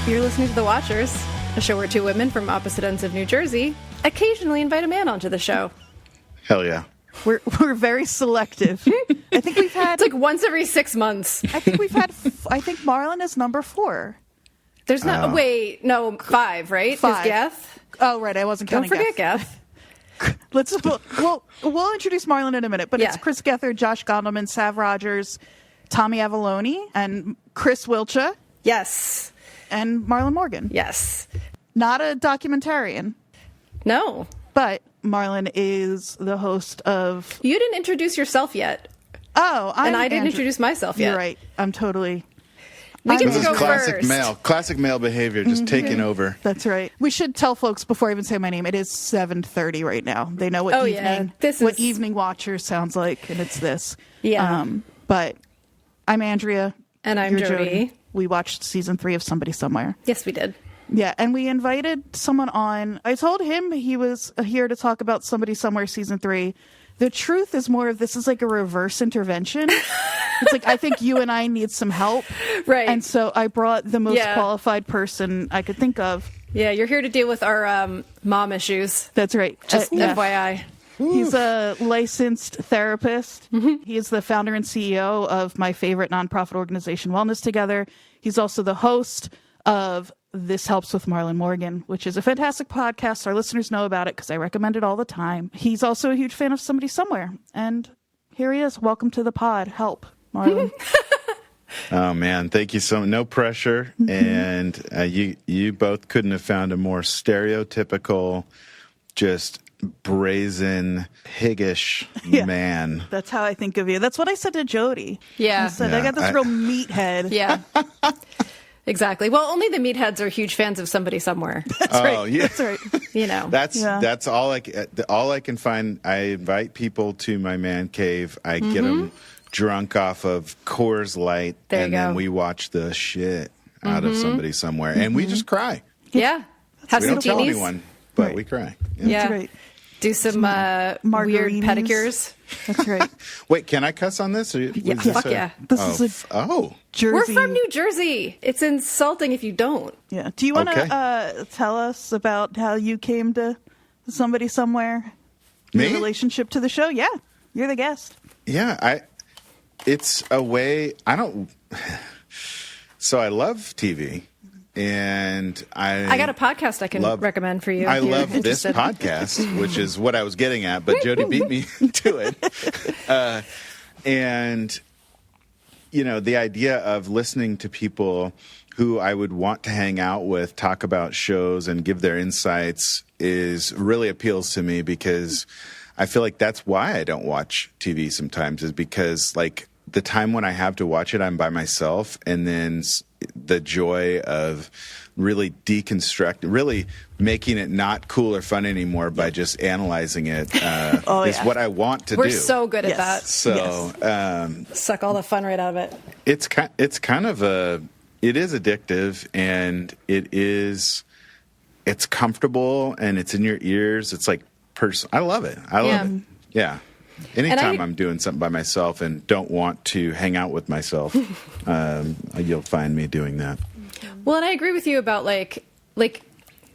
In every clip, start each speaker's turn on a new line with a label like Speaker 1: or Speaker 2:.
Speaker 1: You're listening to The Watchers, a show where two women from opposite ends of New Jersey occasionally invite a man onto the show.
Speaker 2: Hell yeah.
Speaker 3: We're very selective. I think we've had...
Speaker 1: It's like once every 6 months.
Speaker 3: I think we've had... I think Marlon is number 4.
Speaker 1: There's no... Wait, no, 5, right?
Speaker 3: 5.
Speaker 1: Is Geth?
Speaker 3: Oh, right. I wasn't counting
Speaker 1: Don't forget Geth.
Speaker 3: We'll introduce Marlon in a minute, but It's Chris Gethard, Josh Gondelman, Sav Rogers, Tommy Avalone, and Chris Wilcha.
Speaker 1: Yes.
Speaker 3: And Marlon Morgan.
Speaker 1: Yes.
Speaker 3: Not a documentarian.
Speaker 1: No.
Speaker 3: But Marlon is the host of...
Speaker 1: You didn't introduce yourself yet.
Speaker 3: Oh,
Speaker 1: And I didn't introduce myself yet.
Speaker 3: You're right. I'm totally...
Speaker 1: We get
Speaker 2: This
Speaker 1: to
Speaker 2: is
Speaker 1: go
Speaker 2: classic
Speaker 1: first.
Speaker 2: male. Classic male behavior, just taking over.
Speaker 3: That's right. We should tell folks before I even say my name, it is 7:30 right now. They know what evening Watcher sounds like, and it's this.
Speaker 1: Yeah.
Speaker 3: But I'm Andrea.
Speaker 1: And I'm Jodie.
Speaker 3: We watched season 3 of Somebody Somewhere.
Speaker 1: Yes, we did.
Speaker 3: Yeah, and we invited someone on. I told him he was here to talk about Somebody Somewhere season 3. The truth is more of this is like a reverse intervention. It's like, I think you and I need some help.
Speaker 1: Right.
Speaker 3: And so I brought the most qualified person I could think of.
Speaker 1: Yeah, you're here to deal with our mom issues.
Speaker 3: That's right.
Speaker 1: Just FYI.
Speaker 3: He's a licensed therapist. Mm-hmm. He is the founder and CEO of my favorite nonprofit organization, Wellness Together. He's also the host of This Helps with Marlon Morgan, which is a fantastic podcast. Our listeners know about it because I recommend it all the time. He's also a huge fan of Somebody Somewhere. And here he is. Welcome to the pod. Help, Marlon.
Speaker 2: Oh, man. Thank you so much. No pressure. Mm-hmm. And you both couldn't have found a more stereotypical, just brazen, higgish man.
Speaker 3: That's how I think of you. That's what I said to Jodie.
Speaker 1: Yeah.
Speaker 3: I said, I got this real meathead.
Speaker 1: Yeah. Exactly. Well, only the meatheads are huge fans of Somebody Somewhere.
Speaker 3: That's right.
Speaker 2: Yeah.
Speaker 3: That's right.
Speaker 1: You know.
Speaker 2: That's all I can find. I invite people to my man cave. I get them drunk off of Coors Light, then we watch the shit out of Somebody Somewhere, and we just cry.
Speaker 1: Yeah. Have
Speaker 2: we
Speaker 1: some
Speaker 2: don't tell
Speaker 1: teenies.
Speaker 2: anyone, but we cry.
Speaker 1: Yeah.
Speaker 3: That's right.
Speaker 1: Do some weird pedicures.
Speaker 3: That's right.
Speaker 2: Wait, can I cuss on this?
Speaker 1: Yeah. Fuck yeah.
Speaker 3: This is Jersey.
Speaker 1: We're from New Jersey. It's insulting if you don't.
Speaker 3: Yeah. Do you want to tell us about how you came to Somebody Somewhere?
Speaker 2: Me?
Speaker 3: Your relationship to the show? Yeah. You're the guest.
Speaker 2: Yeah. It's a way. So I love TV. And I got
Speaker 1: a podcast I can recommend for you.
Speaker 2: I love this podcast, which is what I was getting at, but Jodie beat me to it. And, you know, the idea of listening to people who I would want to hang out with, talk about shows and give their insights really appeals to me, because I feel like that's why I don't watch TV sometimes, is because, like, the time when I have to watch it, I'm by myself, and then the joy of really deconstructing, really making it not cool or fun anymore by just analyzing it is what I want to do.
Speaker 1: We're so good at that.
Speaker 2: So
Speaker 1: suck all the fun right out of it.
Speaker 2: It is addictive, and it's comfortable, and it's in your ears. It's like I love it. I love it. Yeah. Anytime I'm doing something by myself and don't want to hang out with myself, you'll find me doing that.
Speaker 1: Well, and I agree with you about like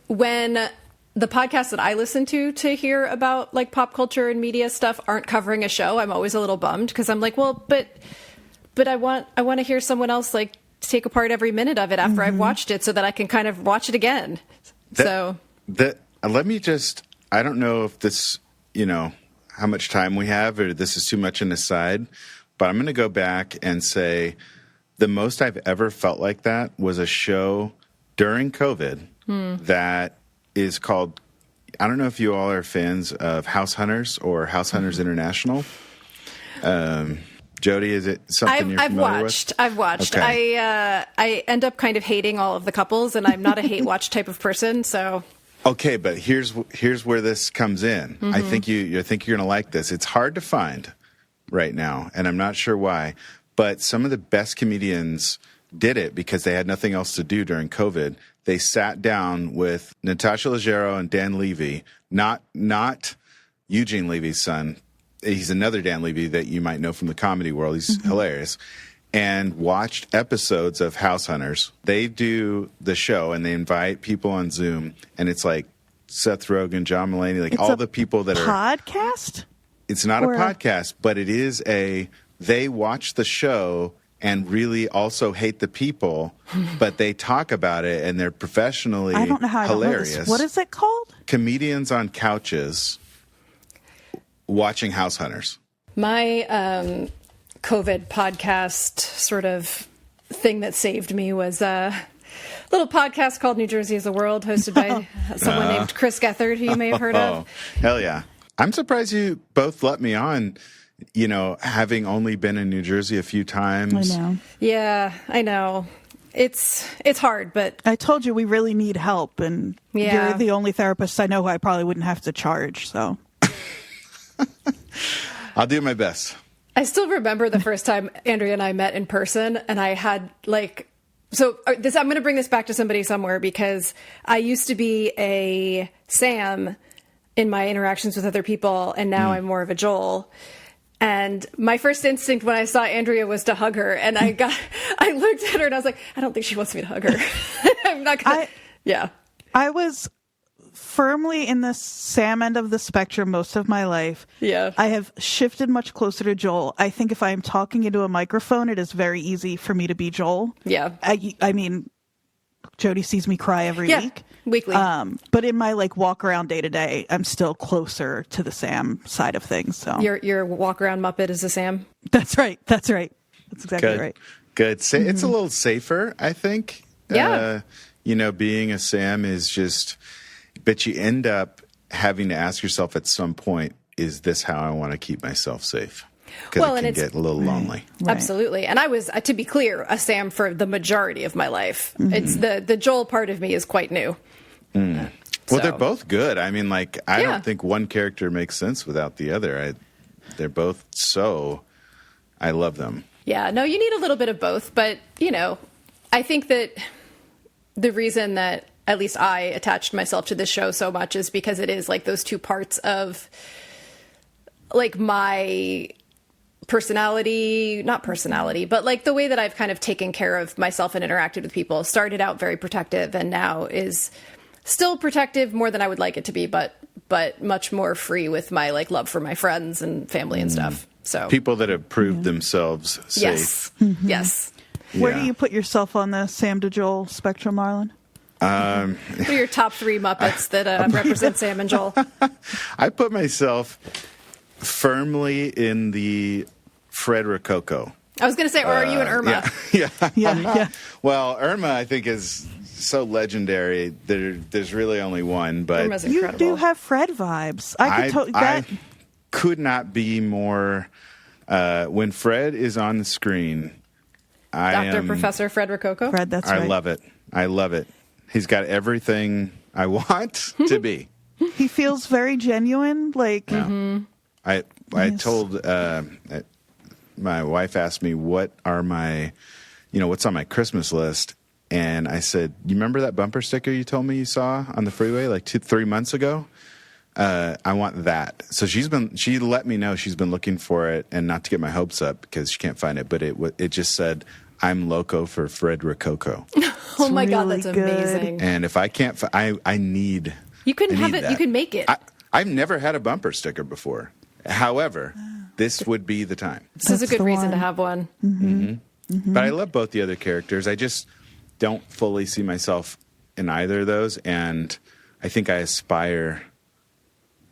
Speaker 1: when the podcasts that I listen to hear about like pop culture and media stuff aren't covering a show, I'm always a little bummed, because I'm like, well, but I want to hear someone else like take apart every minute of it after I've watched it, so that I can kind of watch it again.
Speaker 2: Let me just, I don't know if this, how much time we have, or this is too much an aside, but I'm going to go back and say the most I've ever felt like that was a show during COVID that is called, I don't know if you all are fans of House Hunters or House Hunters International. Jodie, is it something you're familiar with?
Speaker 1: I've watched.
Speaker 2: Okay.
Speaker 1: I end up kind of hating all of the couples, and I'm not a hate watch type of person, so...
Speaker 2: Okay, but here's where this comes in. I think you're going to like this. It's hard to find right now, and I'm not sure why, but some of the best comedians did it because they had nothing else to do during COVID. They sat down with Natasha Leggero and Dan Levy, not Eugene Levy's son. He's another Dan Levy that you might know from the comedy world. He's hilarious. and watched episodes of House Hunters. They do the show and they invite people on Zoom, and it's like Seth Rogen, John Mulaney, like
Speaker 3: It's
Speaker 2: all
Speaker 3: a
Speaker 2: the people that are
Speaker 3: podcast?
Speaker 2: It's not a podcast, but it is they watch the show and really also hate the people, but they talk about it and they're professionally
Speaker 3: I don't know how
Speaker 2: hilarious.
Speaker 3: I don't know this. What is it called?
Speaker 2: Comedians on couches watching House Hunters.
Speaker 1: My COVID podcast sort of thing that saved me was a little podcast called New Jersey is the World, hosted by someone named Chris Gethard, who you may have heard of.
Speaker 2: Hell yeah. I'm surprised you both let me on, having only been in New Jersey a few times.
Speaker 3: I know.
Speaker 1: Yeah, I know. It's hard, but
Speaker 3: I told you we really need help, and
Speaker 1: Yeah.
Speaker 3: you're the only therapist I know who I probably wouldn't have to charge, so.
Speaker 2: I'll do my best.
Speaker 1: I still remember the first time Andrea and I met in person, and I had I'm going to bring this back to somebody somewhere, because I used to be a Sam in my interactions with other people, and now I'm more of a Joel. And my first instinct when I saw Andrea was to hug her, and I looked at her and I was like, I don't think she wants me to hug her. I'm not gonna. Yeah.
Speaker 3: I was firmly in the Sam end of the spectrum most of my life.
Speaker 1: Yeah.
Speaker 3: I have shifted much closer to Joel. I think if I am talking into a microphone, it is very easy for me to be Joel.
Speaker 1: Yeah.
Speaker 3: I mean, Jodie sees me cry every week.
Speaker 1: Weekly.
Speaker 3: But in my walk around day to day, I'm still closer to the Sam side of things. So
Speaker 1: Your walk around Muppet is a Sam.
Speaker 3: That's right. That's exactly right.
Speaker 2: Good. It's a little safer, I think.
Speaker 1: Yeah.
Speaker 2: Being a Sam is just, but you end up having to ask yourself at some point, is this how I want to keep myself safe? Because it can get a little lonely.
Speaker 3: Right.
Speaker 1: Absolutely. And I was, to be clear, a Sam for the majority of my life. It's the Joel part of me is quite new.
Speaker 2: Well, they're both good. I mean, I don't think one character makes sense without the other. They're both I love them.
Speaker 1: Yeah, no, you need a little bit of both. But, I think that the reason that at least I attached myself to this show so much is because it is those two parts of my personality, not personality, but the way that I've kind of taken care of myself and interacted with people. Started out very protective and now is still protective more than I would like it to be, but much more free with my love for my friends and family and stuff. So
Speaker 2: people that have proved themselves safe.
Speaker 1: Yes. Yes.
Speaker 3: Where do you put yourself on the Sam to Joel spectrum, Marlon?
Speaker 1: What are your top three Muppets that represent Sam and Joel?
Speaker 2: I put myself firmly in the Fred Rococo.
Speaker 1: I was going to say, or are you an Irma?
Speaker 3: Yeah.
Speaker 2: Well, Irma, I think, is so legendary. There's really only one, but
Speaker 1: Irma's
Speaker 3: You
Speaker 1: incredible.
Speaker 3: do have Fred vibes.
Speaker 2: I could not be more. When Fred is on the screen,
Speaker 1: Professor Fred Rococo?
Speaker 3: Fred, that's right.
Speaker 2: I love it. I love it. He's got everything I want to be.
Speaker 3: He feels very genuine.
Speaker 2: I told my wife asked me what's on my Christmas list, and I said, "You remember that bumper sticker you told me you saw on the freeway 2-3 months ago? I want that." So she let me know she's been looking for it, and not to get my hopes up because she can't find it, but it just said, "I'm loco for Fred Rococo."
Speaker 1: Oh my God,
Speaker 3: really
Speaker 1: that's
Speaker 3: good.
Speaker 1: amazing.
Speaker 2: And if I can't, I need.
Speaker 1: You can have
Speaker 2: need
Speaker 1: it.
Speaker 2: that.
Speaker 1: You can make it.
Speaker 2: I've never had a bumper sticker before. However, this would be the time.
Speaker 1: This is a
Speaker 3: That's
Speaker 1: good
Speaker 3: the
Speaker 1: reason
Speaker 3: one.
Speaker 1: to have one.
Speaker 2: But I love both the other characters. I just don't fully see myself in either of those, and I think I aspire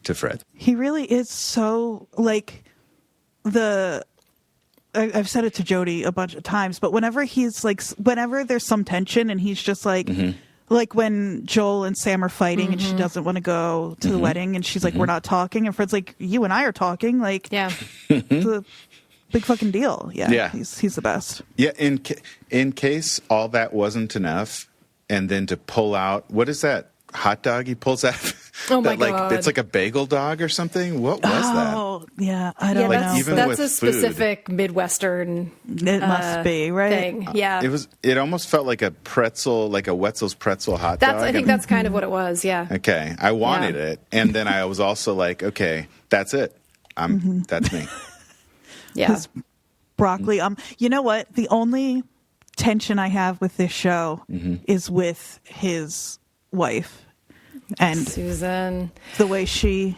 Speaker 2: to Fred.
Speaker 3: He really is so I've said it to Jodie a bunch of times, but whenever whenever there's some tension and he's just like when Joel and Sam are fighting and she doesn't want to go to the wedding and she's like, we're not talking. And Fred's like, you and I are talking.
Speaker 1: Yeah.
Speaker 3: It's a big fucking deal. Yeah.
Speaker 2: Yeah.
Speaker 3: He's the best.
Speaker 2: Yeah, in case all that wasn't enough, and then to pull out, what is that hot dog he pulls out?
Speaker 1: Oh my God.
Speaker 2: It's like a bagel dog or something? What was that?
Speaker 3: Oh, yeah. I don't
Speaker 1: Yeah,
Speaker 3: know.
Speaker 2: even
Speaker 1: that's
Speaker 2: with
Speaker 1: a specific Midwestern
Speaker 3: It must be, right?
Speaker 1: thing. Yeah.
Speaker 2: It almost felt like a pretzel, like a Wetzel's pretzel hot dog.
Speaker 1: I think that's kind of what it was. Yeah.
Speaker 2: Okay, I wanted it, and then I was also like, okay, that's it. That's me.
Speaker 1: Yeah.
Speaker 3: broccoli. You know what? The only tension I have with this show is with his wife and
Speaker 1: Susan.
Speaker 3: the way she's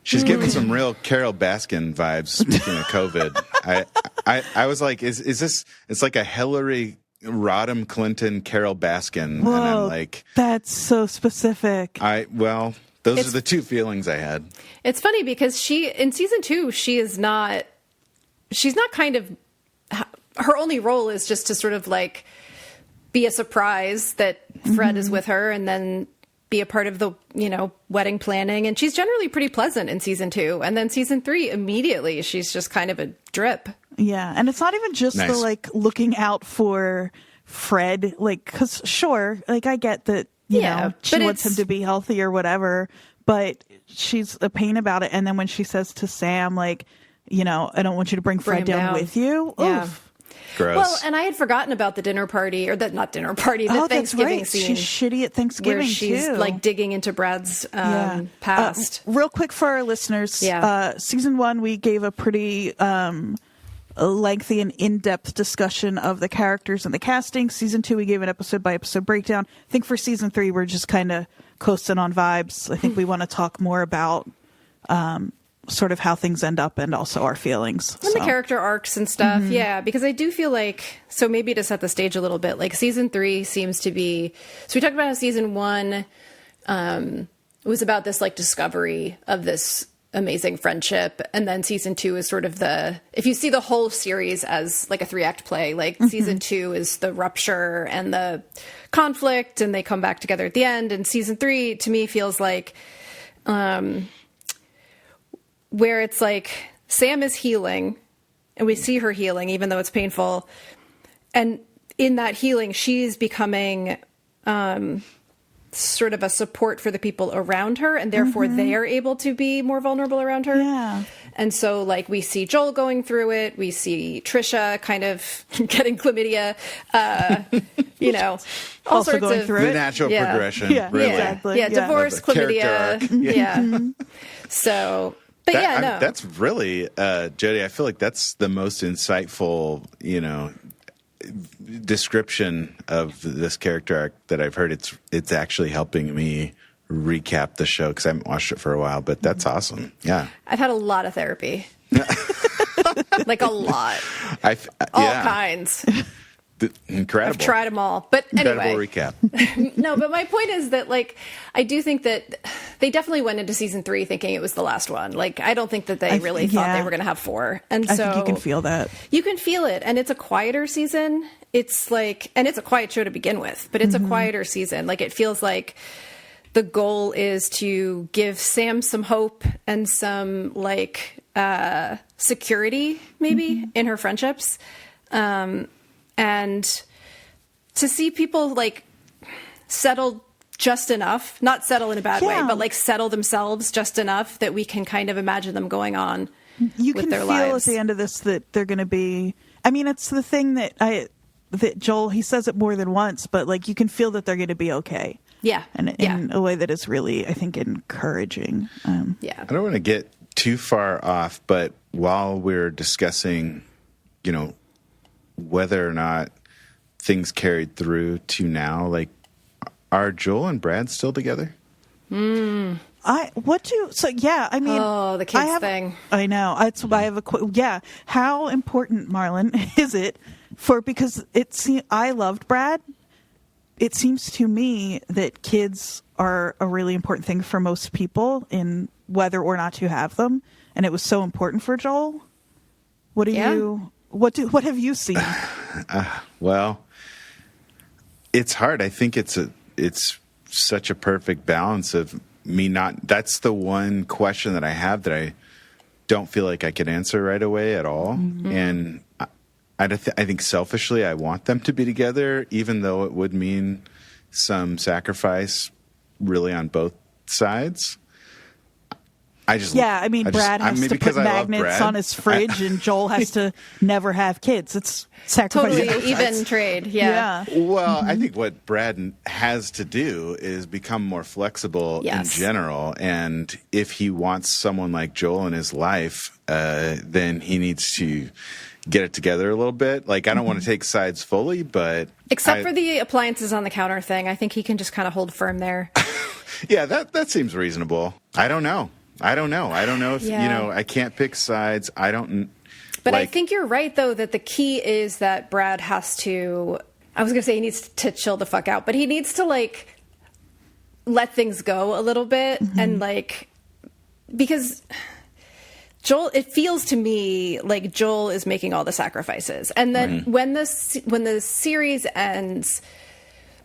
Speaker 2: giving some real Carol Baskin vibes. Speaking of COVID, I was like, is this? It's like a Hillary Rodham Clinton Carol Baskin,
Speaker 3: Whoa,
Speaker 2: and I'm like,
Speaker 3: that's so specific.
Speaker 2: Those are the two feelings I had.
Speaker 1: It's funny because in season 2, she's not kind of, her only role is just to sort of like be a surprise that Fred is with her and then be a part of the, wedding planning. And she's generally pretty pleasant in season 2. And then season 3, immediately, she's just kind of a drip.
Speaker 3: Yeah. And it's not even just
Speaker 2: Nice.
Speaker 3: the like looking out for Fred, like, cause sure, like I get that, you know, she wants him to be healthy or whatever, but she's a pain about it. And then when she says to Sam, like, I don't want you to bring Fred down with you.
Speaker 1: Yeah.
Speaker 3: Oof.
Speaker 2: Gross.
Speaker 1: Well, and I had forgotten about the dinner party, or not dinner party, the Thanksgiving
Speaker 3: that's right.
Speaker 1: scene.
Speaker 3: She's shitty at Thanksgiving,
Speaker 1: where she's
Speaker 3: too.
Speaker 1: like digging into Brad's past.
Speaker 3: Real quick for our listeners, season 1, we gave a pretty lengthy and in-depth discussion of the characters and the casting. Season 2, we gave an episode-by-episode breakdown. I think for season 3, we're just kind of coasting on vibes. I think we want to talk more about sort of how things end up and also our feelings.
Speaker 1: And the character arcs and stuff. Yeah, because I do feel like, so maybe to set the stage a little bit, like season 3 seems to be, so we talked about how season 1 was about this like discovery of this amazing friendship. And then season 2 is sort of if you see the whole series as like a 3-act play, like season 2 is the rupture and the conflict and they come back together at the end. And season 3 to me feels like, where it's like Sam is healing and we see her healing, even though it's painful. And in that healing, she's becoming sort of a support for the people around her. And therefore they are able to be more vulnerable around her.
Speaker 3: Yeah.
Speaker 1: And so like we see Joel going through it. We see Trisha kind of getting chlamydia, all
Speaker 3: Also
Speaker 1: sorts
Speaker 3: going
Speaker 1: of
Speaker 3: through
Speaker 2: the
Speaker 3: it.
Speaker 2: natural
Speaker 1: Yeah.
Speaker 2: progression.
Speaker 3: Yeah,
Speaker 2: Really.
Speaker 3: exactly.
Speaker 1: Yeah, divorce,
Speaker 2: Of a character
Speaker 1: chlamydia.
Speaker 2: arc.
Speaker 1: So, but no.
Speaker 2: That's really, Jodie, I feel like that's the most insightful, description of this character arc that I've heard. It's actually helping me recap the show because I haven't watched it for a while, but that's awesome. Yeah.
Speaker 1: I've had a lot of therapy. Like a lot. All kinds.
Speaker 2: Incredible.
Speaker 1: I've tried them all. But anyway.
Speaker 2: Incredible recap.
Speaker 1: No, but my point is that, like, I do think that they definitely went into season 3 thinking it was the last one. Like, I don't think that they really thought they were going to have 4. And
Speaker 3: I
Speaker 1: so
Speaker 3: think you can feel that.
Speaker 1: You can feel it. And it's a quieter season. It's like, and it's a quiet show to begin with, but it's a quieter season. Like, it feels like the goal is to give Sam some hope and some, like, security, maybe, in her friendships. And to see people like settle just enough, not settle in a bad way, but like settle themselves just enough that we can kind of imagine them going on
Speaker 3: You
Speaker 1: with
Speaker 3: can
Speaker 1: their
Speaker 3: feel
Speaker 1: lives.
Speaker 3: at the end of this that they're going to be, I mean, it's the thing that Joel, he says it more than once, but like you can feel that they're going to be okay.
Speaker 1: Yeah.
Speaker 3: And in a way that is really, I think, encouraging.
Speaker 1: Yeah.
Speaker 2: I don't want to get too far off, but while we're discussing, whether or not things carried through to now, like, are Joel and Brad still together?
Speaker 1: I mean, oh, the kids thing.
Speaker 3: I know. I have how important, Marlon, is it because I loved Brad. It seems to me that kids are a really important thing for most people in whether or not to have them. And it was so important for Joel. What have you seen?
Speaker 2: Well, it's hard. I think it's such a perfect balance of me not. That's the one question that I have that I don't feel like I can answer right away at all. Mm-hmm. And I think selfishly, I want them to be together, even though it would mean some sacrifice, really, on both sides.
Speaker 3: Brad has to put magnets on his fridge, and Joel has to never have kids. It's sacrifice.
Speaker 1: Totally even trade. Yeah.
Speaker 2: Well, I think what Brad has to do is become more flexible in general. And if he wants someone like Joel in his life, then he needs to get it together a little bit. Like, I don't want to take sides fully, but
Speaker 1: except for the appliances on the counter thing, I think he can just kind of hold firm there.
Speaker 2: Yeah, that seems reasonable. I don't know if, I can't pick sides. I don't.
Speaker 1: But I think you're right, though, that the key is that Brad has to, I was going to say he needs to chill the fuck out, but he needs to, like, let things go a little bit. And, like, because Joel, it feels to me like Joel is making all the sacrifices. And then when the series ends,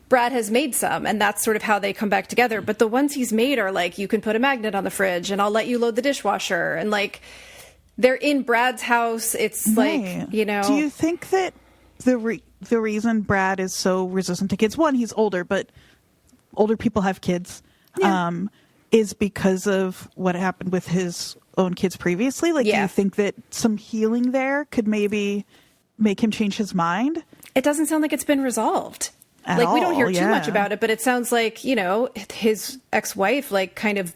Speaker 1: Brad has made some, and that's sort of how they come back together. But the ones he's made are like, you can put a magnet on the fridge and I'll let you load the dishwasher. And like, they're in Brad's house. It's like,
Speaker 3: Do you think that the reason Brad is so resistant to kids, one, he's older, but older people have kids, is because of what happened with his own kids previously? Like, do you think that some healing there could maybe make him change his mind?
Speaker 1: It doesn't sound like it's been resolved. We don't hear too much about it, but it sounds like, his ex-wife, like, kind of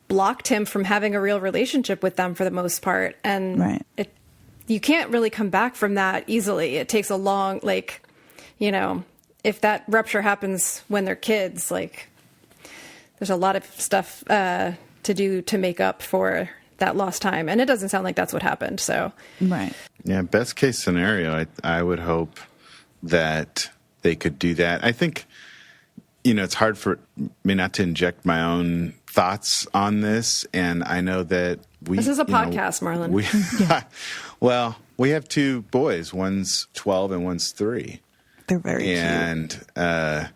Speaker 1: blocked him from having a real relationship with them for the most part. And you can't really come back from that easily. It takes a long, like, if that rupture happens when they're kids, like, there's a lot of stuff to do to make up for that lost time. And it doesn't sound like that's what happened. So,
Speaker 2: yeah, best case scenario, I would hope that they could do that. I think, it's hard for me not to inject my own thoughts on this. And I know that
Speaker 1: this is a podcast, Marlon.
Speaker 2: Well, we have two boys. One's 12 and one's 3.
Speaker 3: They're very cute.
Speaker 2: And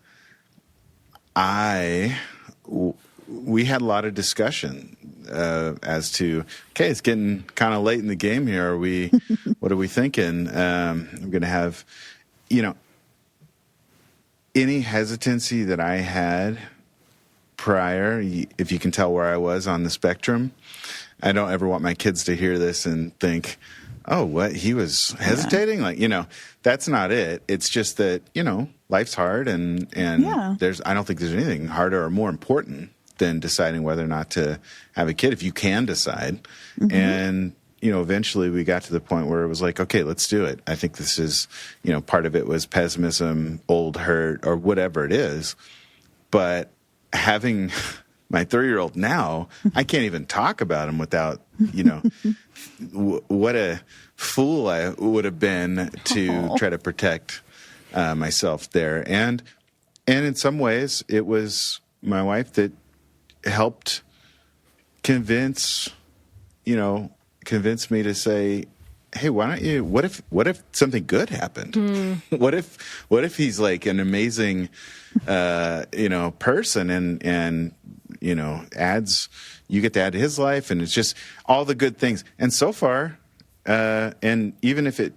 Speaker 2: we had a lot of discussion as to, okay, it's getting kind of late in the game here. What are we thinking? I'm going to have, any hesitancy that I had prior, if you can tell where I was on the spectrum, I don't ever want my kids to hear this and think, oh, what, he was hesitating? Like, that's not it. It's just that, life's hard and I don't think there's anything harder or more important than deciding whether or not to have a kid, if you can decide. And, eventually we got to the point where it was like, okay, let's do it. I think this is, part of it was pessimism, old hurt, or whatever it is. But having my 3-year-old now, I can't even talk about him without, what a fool I would have been to try to protect myself there. And in some ways, it was my wife that helped convince me to say, hey, why don't you, what if something good happened? What if he's like an amazing, person and you get to add to his life, and it's just all the good things. And so far, and even if it,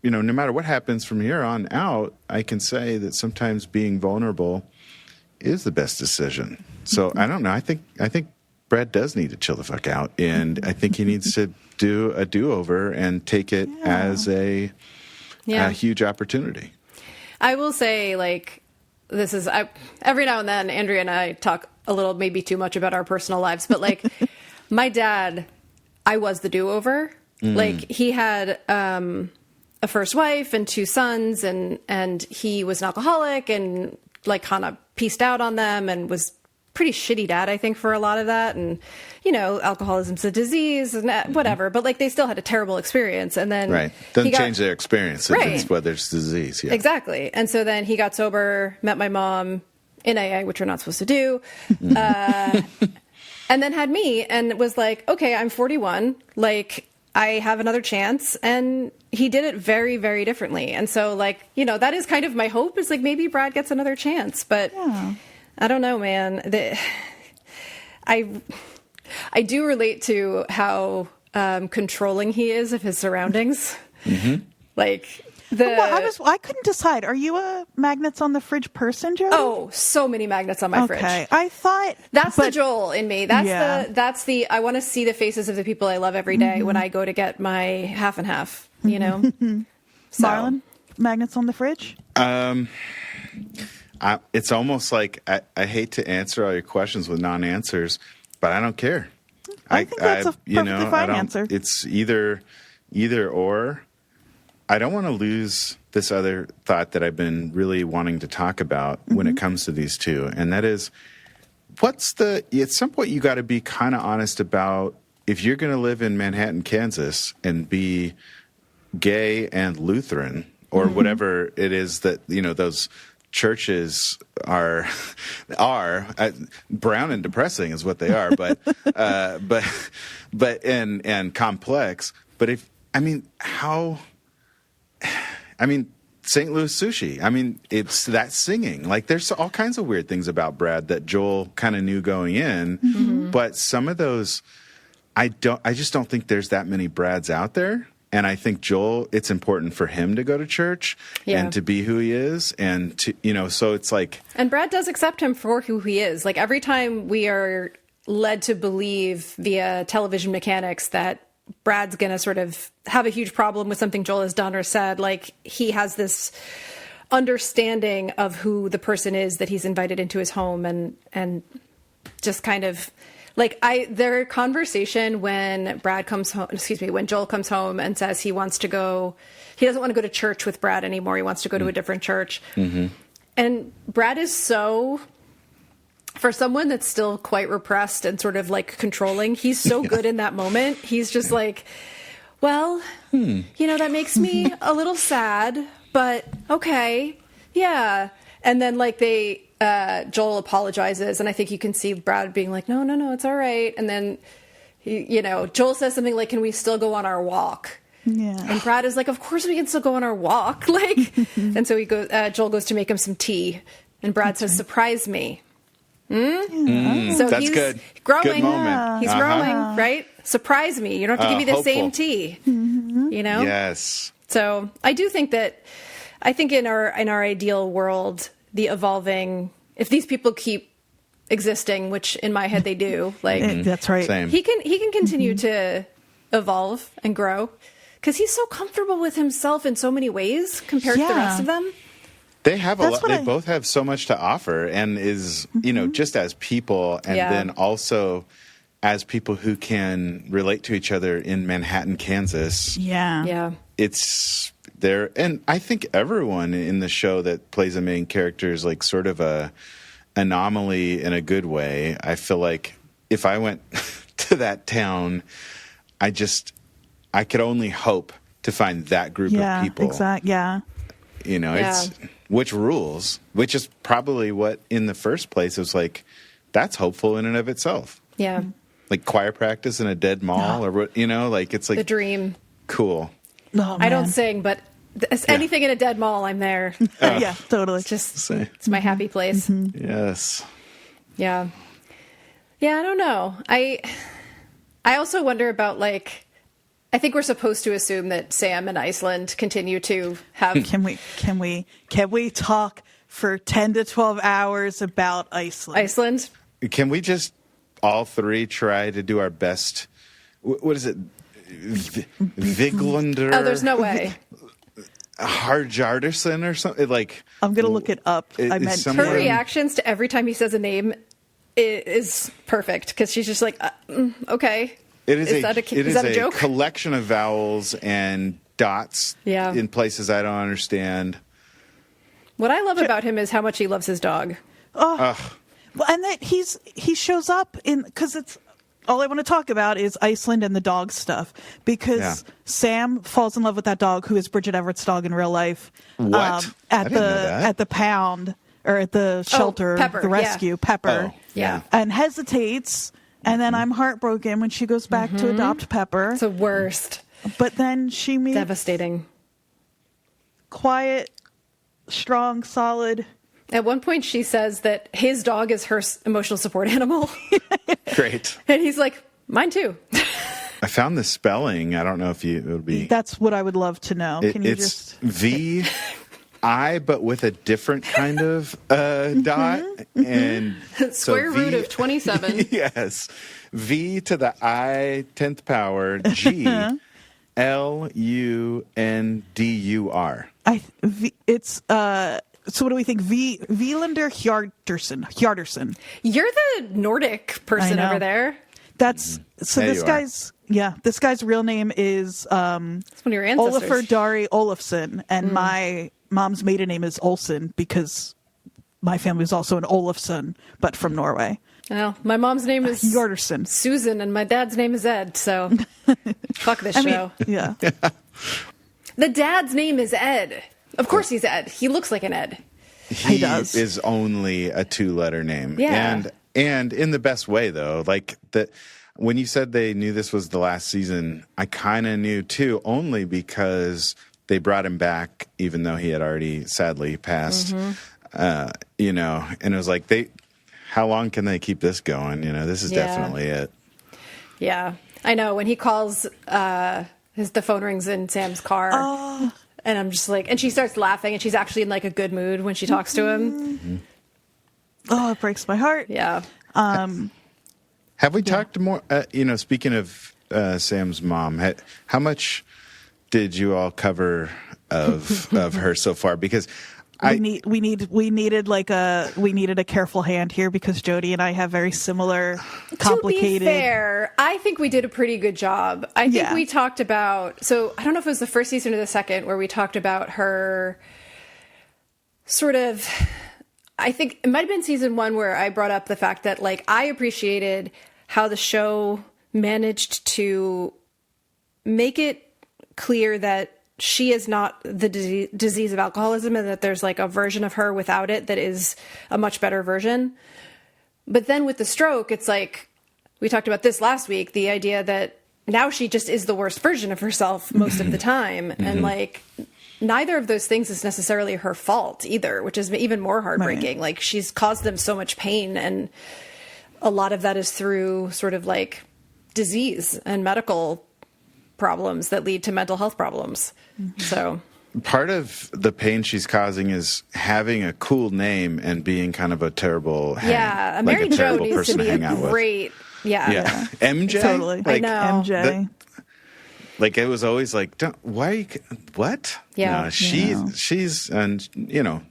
Speaker 2: no matter what happens from here on out, I can say that sometimes being vulnerable is the best decision. So I don't know. I think Brad does need to chill the fuck out, and I think he needs to do a do-over and take it as a huge opportunity.
Speaker 1: I will say, like, this is every now and then Andrea and I talk a little, maybe too much about our personal lives, but like my dad, I was the do-over. Like, he had a first wife and 2 sons, and he was an alcoholic and like kind of pieced out on them and was pretty shitty dad, I think, for a lot of that. And, alcoholism's a disease and whatever, but like they still had a terrible experience. And then
Speaker 2: doesn't change their experience. It's whether it's disease. Yeah.
Speaker 1: Exactly. And so then he got sober, met my mom in AA, which we're not supposed to do. And then had me and was like, okay, I'm 41. Like, I have another chance. And he did it very, very differently. And so, like, that is kind of my hope, is like maybe Brad gets another chance. But I don't know, man. I do relate to how controlling he is of his surroundings. Like,
Speaker 3: I couldn't decide. Are you a magnets on the fridge person, Jodie?
Speaker 1: Oh, so many magnets on my fridge.
Speaker 3: I thought
Speaker 1: that's the Joel in me. That's the I want to see the faces of the people I love every day when I go to get my half and half.
Speaker 3: Marlon, magnets on the fridge.
Speaker 2: It's almost like I hate to answer all your questions with non-answers, but I don't care.
Speaker 3: I think that's a perfectly fine answer.
Speaker 2: It's either or. I don't want to lose this other thought that I've been really wanting to talk about when it comes to these two, and that is, at some point you got to be kind of honest about if you're going to live in Manhattan, Kansas, and be gay and Lutheran or whatever it is that, those churches are brown and depressing is what they are, but and complex. But St. Louis sushi. It's that singing. Like, there's all kinds of weird things about Brad that Joel kind of knew going in, but some of those, I just don't think there's that many Brads out there. And I think Joel, it's important for him to go to church and to be who he is. And to, so it's like.
Speaker 1: And Brad does accept him for who he is. Like, every time we are led to believe via television mechanics that Brad's going to sort of have a huge problem with something Joel has done or said, like, he has this understanding of who the person is that he's invited into his home, and just kind of like their conversation when when Joel comes home and says he doesn't want to go to church with Brad anymore. He wants to go to a different church. And Brad is so, for someone that's still quite repressed and sort of like controlling, he's so good in that moment. He's just like, well, that makes me a little sad, but okay. Yeah. And then like Joel apologizes, and I think you can see Brad being like, no, it's all right. And then, Joel says something like, can we still go on our walk? Yeah. And Brad is like, of course we can still go on our walk. Like, and so Joel goes to make him some tea, and Brad says, surprise me. So
Speaker 2: that's
Speaker 1: he's
Speaker 2: good.
Speaker 1: Growing.
Speaker 2: Good moment.
Speaker 1: He's growing, right? Surprise me. You don't have to give me the
Speaker 2: hopeful.
Speaker 1: same tea.
Speaker 2: Yes.
Speaker 1: So I do think in our ideal world, the evolving, if these people keep existing, which in my head they do, like
Speaker 3: that's right.
Speaker 2: Same.
Speaker 1: he can continue to evolve and grow because he's so comfortable with himself in so many ways compared to the rest of them.
Speaker 2: They have a lot. They both have so much to offer, and is just as people, and then also as people who can relate to each other in Manhattan, Kansas.
Speaker 1: Yeah.
Speaker 2: It's there, and I think everyone in the show that plays a main character is like sort of a anomaly in a good way. I feel like if I went to that town, I could only hope to find that group of people.
Speaker 3: Exactly. Yeah.
Speaker 2: It's which rules, which is probably what in the first place it was like, that's hopeful in and of itself.
Speaker 1: Yeah.
Speaker 2: Like choir practice in a dead mall or what, like it's like
Speaker 1: the dream.
Speaker 2: Cool.
Speaker 3: Oh,
Speaker 1: I don't sing, but anything in a dead mall, I'm there.
Speaker 3: Yeah, totally.
Speaker 1: It's my happy place.
Speaker 2: Yes.
Speaker 1: Yeah. Yeah, I don't know. I also wonder about I think we're supposed to assume that Sam and Iceland continue to have.
Speaker 3: Can we talk for 10 to 12 hours about Iceland?
Speaker 2: Can we just all three try to do our best? What is it? Viglander?
Speaker 1: Oh, there's no way.
Speaker 2: Harjarderson or something like.
Speaker 3: I'm gonna look it up.
Speaker 1: Her reactions to every time he says a name is perfect because she's just like, okay. Is that a joke?
Speaker 2: Collection of vowels and dots in places I don't understand.
Speaker 1: What I love about him is how much he loves his dog.
Speaker 3: Well, and that he shows up because it's all I want to talk about is Iceland and the dog stuff because Sam falls in love with that dog who is Bridget Everett's dog in real life.
Speaker 2: What?
Speaker 3: At the pound or at the shelter,
Speaker 1: Pepper,
Speaker 3: the rescue, Pepper.
Speaker 2: Oh, yeah.
Speaker 3: And hesitates. And then I'm heartbroken when she goes back to adopt Pepper.
Speaker 1: It's the worst.
Speaker 3: But then she meets
Speaker 1: devastating.
Speaker 3: Quiet, strong, solid.
Speaker 1: At one point, she says that his dog is her emotional support animal.
Speaker 2: Great.
Speaker 1: And he's like, mine too.
Speaker 2: I found the spelling. I don't know if it would be.
Speaker 3: That's what I would love to know.
Speaker 2: It's V-I, but with a different kind of dot. And
Speaker 1: square root of 27.
Speaker 2: Yes. V to the I 10th power, G, L-U-N-D-U-R.
Speaker 3: So what do we think? Vilander Hjardarson.
Speaker 1: You're the Nordic person over there.
Speaker 3: This guy's Yeah, this guy's real name is
Speaker 1: It's one of your ancestors.
Speaker 3: Olafur Dari Olafsson, and my mom's maiden name is Olsen because my family is also an Olafsson, but from Norway.
Speaker 1: Well, my mom's name is
Speaker 3: Jorderson.
Speaker 1: Susan, and my dad's name is Ed, so fuck this show.
Speaker 3: Yeah.
Speaker 1: The dad's name is Ed. Of course he's Ed. He looks like an Ed.
Speaker 3: He does.
Speaker 2: Is only a 2-letter name.
Speaker 1: Yeah.
Speaker 2: And in the best way, though. Like, when you said they knew this was the last season, I kind of knew, too, only because they brought him back, even though he had already sadly passed. You know, and it was like, how long can they keep this going? You know, this is definitely it.
Speaker 1: Yeah. I know. When he calls, the phone rings in Sam's car.
Speaker 3: Oh.
Speaker 1: And I'm just like, and she starts laughing, and she's actually in like a good mood when she talks to him.
Speaker 3: Oh, it breaks my heart.
Speaker 1: Yeah.
Speaker 2: Have we talked more, you know, speaking of Sam's mom, how much did you all cover of her so far? Because
Speaker 3: we needed a careful hand here because Jodie and I have very similar, complicated.
Speaker 1: To be fair, I think we did a pretty good job. I think we talked about, so I don't know if it was the first season or the second, where we talked about her sort of, I think it might have been season 1 where I brought up the fact that like I appreciated how the show managed to make it clear that she is not the disease of alcoholism, and that there's like a version of her without it that is a much better version. But then with the stroke, it's like, we talked about this last week, the idea that now she just is the worst version of herself most of the time. And like, neither of those things is necessarily her fault either, which is even more heartbreaking. Right. Like, she's caused them so much pain, and a lot of that is through sort of like disease and medical problems that lead to mental health problems. So
Speaker 2: part of the pain she's causing is having a cool name and being kind of a terrible
Speaker 1: a Mary Jo needs to be a great
Speaker 2: MJ.
Speaker 3: Totally.
Speaker 2: Like,
Speaker 3: I know. MJ.
Speaker 2: Like, it was always like, why are you, what?
Speaker 1: Yeah.
Speaker 2: No, she's, and you know,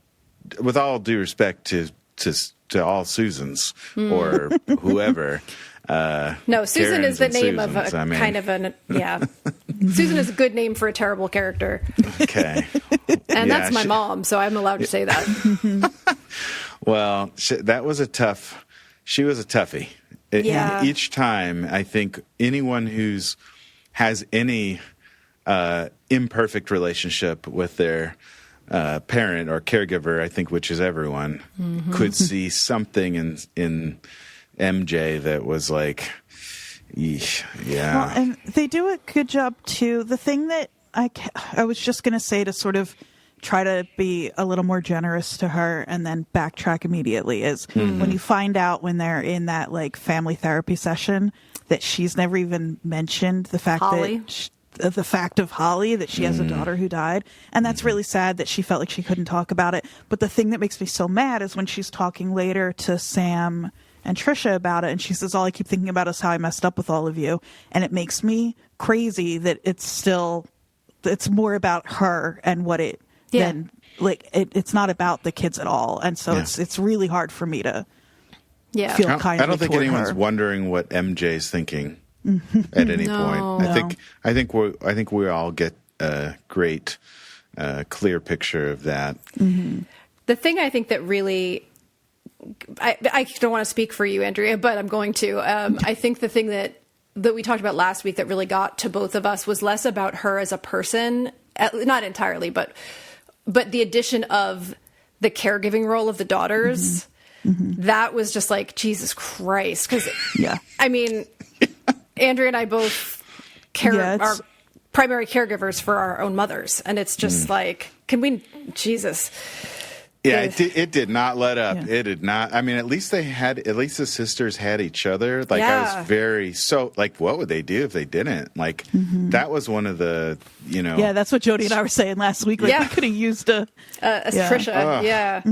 Speaker 2: with all due respect to all Susans or whoever.
Speaker 1: No, Susan
Speaker 2: Karens
Speaker 1: is the
Speaker 2: and
Speaker 1: name
Speaker 2: Susans,
Speaker 1: of kind of an, Susan is a good name for a terrible character.
Speaker 2: Okay.
Speaker 1: And that's my mom, so I'm allowed to say that.
Speaker 2: Well, that was she was a toughie. Each time, I think anyone has any imperfect relationship with their parent or caregiver, I think, which is everyone, could see something in MJ that was like,
Speaker 3: Well, and they do a good job too. The thing that I was just going to say, to sort of try to be a little more generous to her and then backtrack immediately, is when you find out when they're in that like family therapy session that she's never even mentioned the fact
Speaker 1: Holly.
Speaker 3: the fact of Holly, that she has a daughter who died. And that's really sad that she felt like she couldn't talk about it. But the thing that makes me so mad is when she's talking later to Sam and Trisha about it, and she says, all I keep thinking about is how I messed up with all of you. And it makes me crazy that it's more about her and what it, than like, it's not about the kids at all. And so it's really hard for me to feel kindly.
Speaker 2: I don't think anyone's wondering what MJ's thinking at any point. I think we all get a great, clear picture of that.
Speaker 1: The thing I think that really, I don't want to speak for you, Andrea, but I'm going to. I think the thing that we talked about last week that really got to both of us was less about her as a person, not entirely, but the addition of the caregiving role of the daughters. That was just like, Jesus Christ. Because, I mean, Andrea and I both are primary caregivers for our own mothers. And it's just like, Jesus.
Speaker 2: Yeah, it did not let up. It did not. I mean, at least the sisters had each other. Like, I was what would they do if they didn't? Like, that was one of the,
Speaker 3: Yeah, that's what Jodie and I were saying last week. Like, we could have used a Trisha.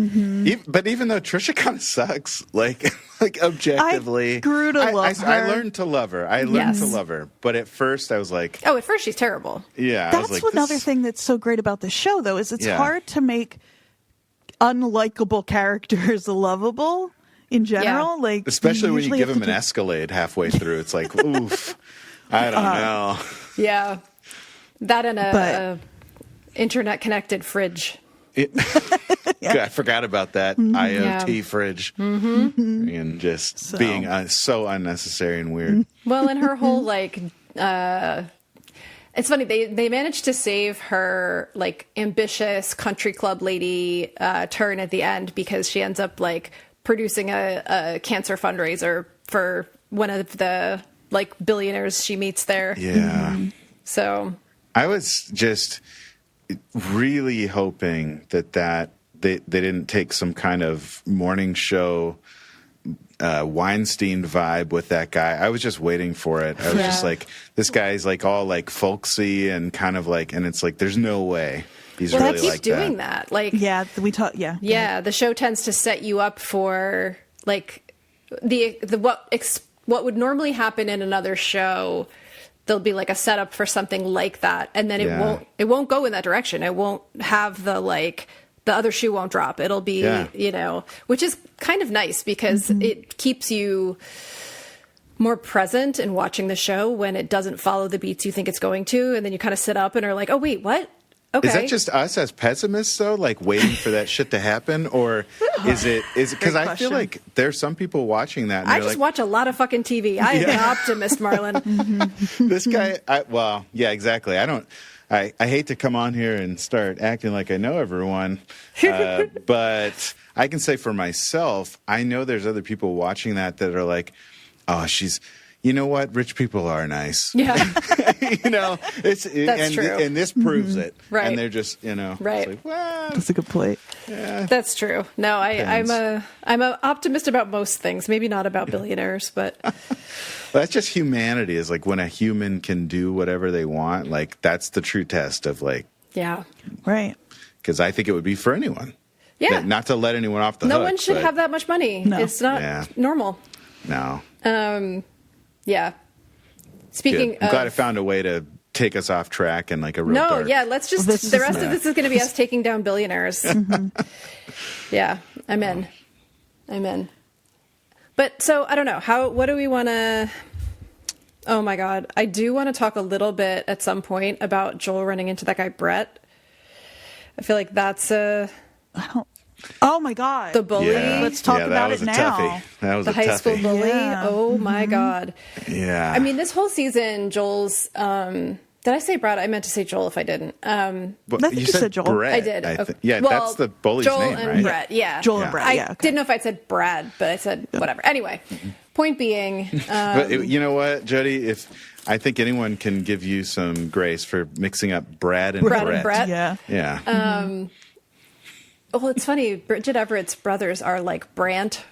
Speaker 2: But even though Trisha kind of sucks, like objectively.
Speaker 3: I grew to love her.
Speaker 2: I learned to love her. I learned to love her. But at first I was like...
Speaker 1: Oh, at first she's terrible.
Speaker 2: Yeah.
Speaker 3: That's another thing that's so great about the show, though, is it's hard to make unlikable characters lovable in general. Like,
Speaker 2: especially when you give them an Escalade halfway through. It's like, oof. I don't know.
Speaker 1: Yeah. That and
Speaker 3: But-
Speaker 1: a internet connected fridge.
Speaker 2: I forgot about that IoT
Speaker 1: Yeah.
Speaker 2: fridge and just being so unnecessary and weird.
Speaker 1: Well, and her whole like it's funny, they managed to save her like ambitious country club lady turn at the end, because she ends up like producing a cancer fundraiser for one of the like billionaires she meets there.
Speaker 2: Yeah.
Speaker 1: So
Speaker 2: I was just really hoping that they didn't take some kind of morning show Weinstein vibe with that guy. I was just waiting for it. I was just like, this guy's like all like folksy and kind of like, and it's like, there's no way he's
Speaker 1: well,
Speaker 2: really
Speaker 1: they keep
Speaker 2: like
Speaker 1: doing that. Like
Speaker 3: Yeah, we talk. Yeah,
Speaker 1: yeah, the show tends to set you up for like the what would normally happen in another show. There'll be like a setup for something like that, and then it won't go in that direction. It won't have the like the other shoe won't drop. It'll be which is kind of nice, because it keeps you more present in watching the show when it doesn't follow the beats you think it's going to, and then you kind of sit up and are like, oh wait, what? Okay.
Speaker 2: Is that just us as pessimists, though, like waiting for that shit to happen, or is it because I feel like there's some people watching that. And
Speaker 1: I
Speaker 2: they're
Speaker 1: just
Speaker 2: like,
Speaker 1: watch a lot of fucking TV. I am an optimist, Marlon.
Speaker 2: this guy. Well, yeah, exactly. I hate to come on here and start acting like I know everyone, but I can say for myself, I know there's other people watching that are like, oh, you know what? Rich people are nice.
Speaker 1: Yeah.
Speaker 2: That's
Speaker 1: true.
Speaker 2: And this proves it.
Speaker 1: Right.
Speaker 2: And they're just,
Speaker 1: Right.
Speaker 2: It's like, well,
Speaker 3: that's a good point.
Speaker 1: That's true. No, I'm an optimist about most things. Maybe not about billionaires, but
Speaker 2: that's just humanity. Is like when a human can do whatever they want. Like that's the true test of like,
Speaker 1: yeah.
Speaker 3: Right.
Speaker 2: because I think it would be for anyone.
Speaker 1: Yeah.
Speaker 2: Not to let anyone off the hook.
Speaker 1: No one should have that much money.
Speaker 3: No.
Speaker 1: It's not normal.
Speaker 2: No.
Speaker 1: Yeah. Speaking
Speaker 2: Good. I'm
Speaker 1: of,
Speaker 2: glad I found a way to take us off track and like a real dark.
Speaker 1: let's just,
Speaker 3: Well,
Speaker 1: the rest of this is going to be us taking down billionaires. Yeah, I'm in. But so, I don't know, what do we want to, oh my God. I do want to talk a little bit at some point about Joel running into that guy, Brett. I feel like that's
Speaker 3: Oh my God.
Speaker 1: the bully.
Speaker 2: Yeah.
Speaker 3: Let's talk
Speaker 2: that
Speaker 3: about
Speaker 2: was
Speaker 3: it
Speaker 2: a
Speaker 3: now.
Speaker 2: toughie. That was
Speaker 1: The
Speaker 2: a
Speaker 1: high school
Speaker 2: toughie.
Speaker 1: bully.
Speaker 3: Yeah.
Speaker 1: Oh my God.
Speaker 2: Yeah.
Speaker 1: I mean, this whole season, Joel's, did I say Brad? I meant to say Joel if I didn't.
Speaker 2: But
Speaker 3: I think you said Joel.
Speaker 2: Brett,
Speaker 1: I did. Okay.
Speaker 2: Yeah,
Speaker 1: Well,
Speaker 2: that's the bully's
Speaker 1: Joel
Speaker 2: name,
Speaker 1: and
Speaker 2: right?
Speaker 1: Brett, yeah.
Speaker 3: Joel
Speaker 2: Yeah.
Speaker 3: and Brett.
Speaker 1: I
Speaker 3: Yeah. Okay.
Speaker 1: didn't know if I'd said Brad, but I said whatever. Anyway, point being,
Speaker 2: But you know what, Jody? I think anyone can give you some grace for mixing up Brad and
Speaker 1: Brad
Speaker 2: Brett.
Speaker 1: and Brett.
Speaker 3: Yeah.
Speaker 2: Yeah.
Speaker 1: Well, it's funny. Bridget Everett's brothers are like Brant,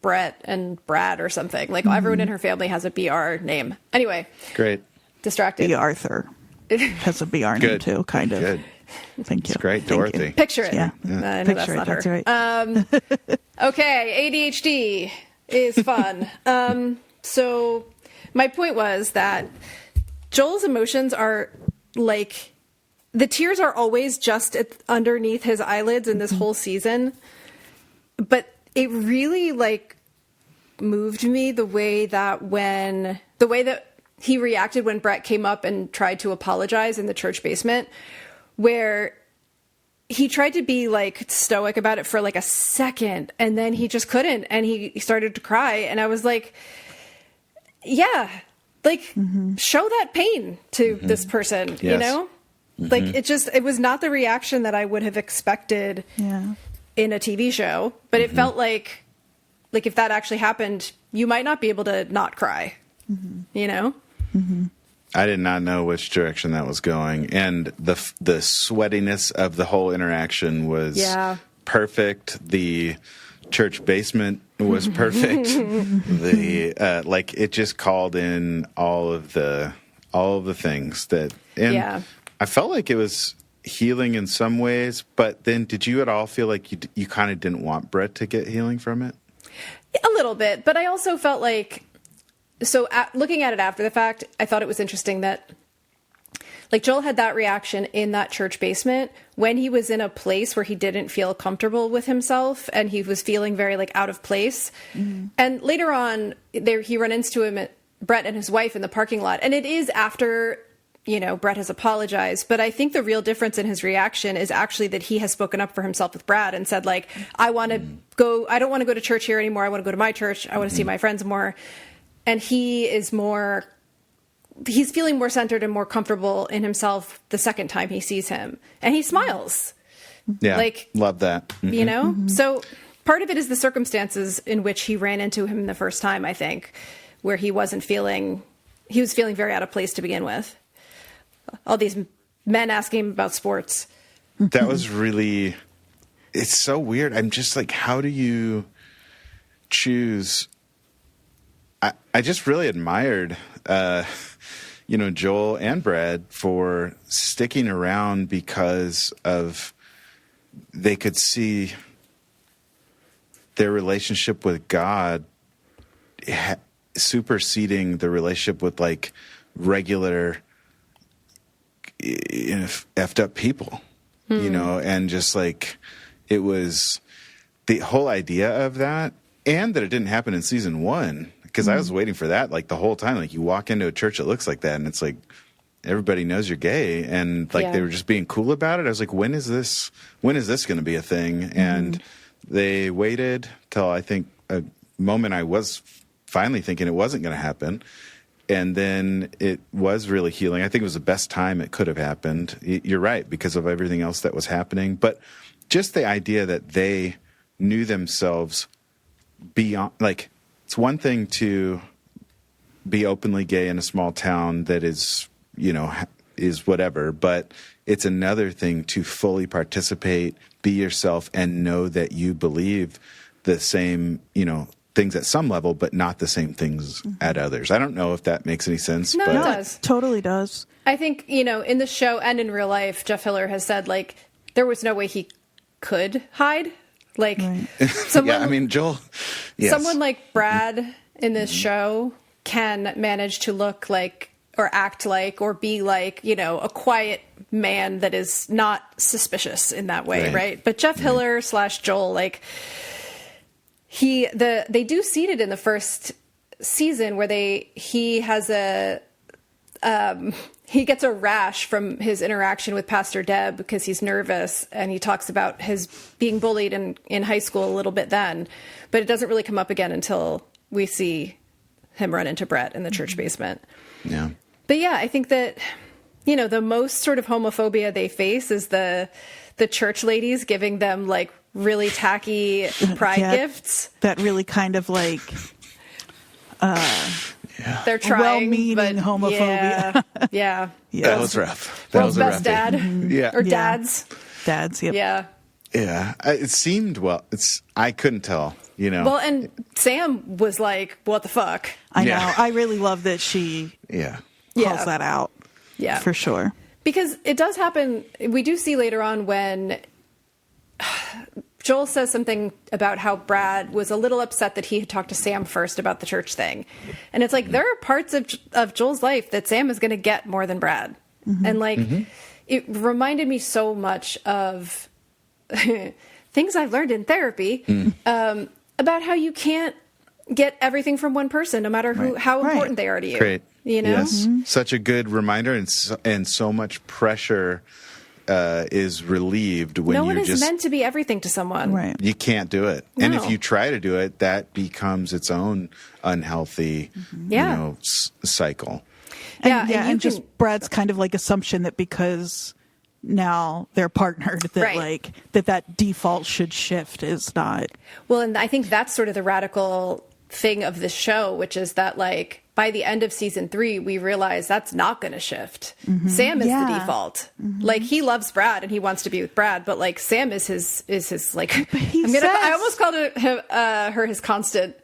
Speaker 1: Brett, and Brad or something. Like everyone in her family has a BR name. Anyway,
Speaker 2: Great.
Speaker 1: distracted.
Speaker 3: B. Arthur has a BR name
Speaker 2: Good.
Speaker 3: too, kind of.
Speaker 2: Good.
Speaker 3: Thank you.
Speaker 2: It's great,
Speaker 3: Thank you.
Speaker 2: Dorothy.
Speaker 1: Picture it.
Speaker 3: Yeah.
Speaker 1: I know
Speaker 3: Picture it.
Speaker 1: that's not
Speaker 3: That's
Speaker 1: her.
Speaker 3: right.
Speaker 1: Okay, ADHD is fun. So my point was that Joel's emotions are like, the tears are always just underneath his eyelids in this whole season. But it really like moved me the way that he reacted when Brett came up and tried to apologize in the church basement, where he tried to be like stoic about it for like a second and then he just couldn't and he started to cry. And I was like, yeah, like show that pain to this person,
Speaker 2: Yes.
Speaker 1: you know? Like it was not the reaction that I would have expected
Speaker 3: Yeah.
Speaker 1: in a TV show, but it felt like if that actually happened, you might not be able to not cry, you know?
Speaker 2: I did not know which direction that was going, and the sweatiness of the whole interaction was perfect. The church basement was perfect. It just called in all of the things that. And I felt like it was healing in some ways, but then did you at all feel like you kind of didn't want Brett to get healing from it?
Speaker 1: A little bit, but I also felt like, looking at it after the fact, I thought it was interesting that like Joel had that reaction in that church basement when he was in a place where he didn't feel comfortable with himself and he was feeling very like out of place. And later on he runs into him Brett and his wife in the parking lot. And it is after, Brett has apologized. But I think the real difference in his reaction is actually that he has spoken up for himself with Brad and said, like, I don't want to go to church here anymore. I want to go to my church. I want to see my friends more. And he's feeling more centered and more comfortable in himself the second time he sees him. And he smiles.
Speaker 2: Yeah. Love that.
Speaker 1: So part of it is the circumstances in which he ran into him the first time, I think, where he was feeling very out of place to begin with. All these men asking him about sports.
Speaker 2: That was really, it's so weird. I'm just like, how do you choose? I just really admired, Joel and Brad for sticking around because of they could see their relationship with God superseding the relationship with like regular effed up people, and just like it was the whole idea of that, and that it didn't happen in season 1 because I was waiting for that like the whole time. Like you walk into a church that looks like that and it's like everybody knows you're gay, and like they were just being cool about it. I was like, when is this going to be a thing? And they waited till I think a moment I was finally thinking it wasn't going to happen. And then it was really healing. I think it was the best time it could have happened. You're right, because of everything else that was happening. But just the idea that they knew themselves beyond, like, it's one thing to be openly gay in a small town that is, is whatever. But it's another thing to fully participate, be yourself, and know that you believe the same, things at some level, but not the same things at others. I don't know if that makes any sense.
Speaker 1: No,
Speaker 2: but
Speaker 1: it does.
Speaker 3: It totally does.
Speaker 1: I think, in the show and in real life, Jeff Hiller has said, like, there was no way he could hide. Like,
Speaker 2: Joel, yes.
Speaker 1: Someone like Brad in this show can manage to look like or act like or be like, a quiet man that is not suspicious in that way, right? But Jeff Hiller / Joel, like, they do seed it in the first season where he gets a rash from his interaction with Pastor Deb because he's nervous, and he talks about his being bullied in high school a little bit then, but it doesn't really come up again until we see him run into Brett in the church basement.
Speaker 2: Yeah.
Speaker 1: But yeah, I think that, the most sort of homophobia they face is the church ladies giving them like really tacky pride gifts.
Speaker 3: That really kind of like
Speaker 1: they're trying,
Speaker 3: well-meaning homophobia.
Speaker 1: Yeah.
Speaker 2: That was rough. That
Speaker 1: World's
Speaker 2: was a
Speaker 1: best
Speaker 2: rough
Speaker 1: dad.
Speaker 2: Yeah.
Speaker 1: Or dads.
Speaker 3: Dads, yep.
Speaker 1: Yeah.
Speaker 2: Yeah. It seemed, I couldn't tell,
Speaker 1: Well, and Sam was like, what the fuck?
Speaker 3: I know. I really love that she calls that out.
Speaker 1: Yeah.
Speaker 3: For sure.
Speaker 1: Because it does happen. We do see later on when Joel says something about how Brad was a little upset that he had talked to Sam first about the church thing. And it's like, there are parts of Joel's life that Sam is going to get more than Brad. And like, it reminded me so much of things I've learned in therapy about how you can't get everything from one person, no matter how important they are to you.
Speaker 2: Great. Yes. Such a good reminder, and so much pressure is relieved when
Speaker 1: no one
Speaker 2: you
Speaker 1: is meant to be everything to someone.
Speaker 3: Right.
Speaker 2: You can't do it.
Speaker 1: No.
Speaker 2: And if you try to do it, that becomes its own unhealthy, cycle.
Speaker 3: And just Brad's kind of like assumption that because now they're partnered, that that default should shift is not.
Speaker 1: Well, and I think that's sort of the radical thing of this show, which is that like by the end of season 3, we realize that's not going to shift. Sam is the default. Like he loves Brad and he wants to be with Brad, but like Sam is his like. I almost called her his constant.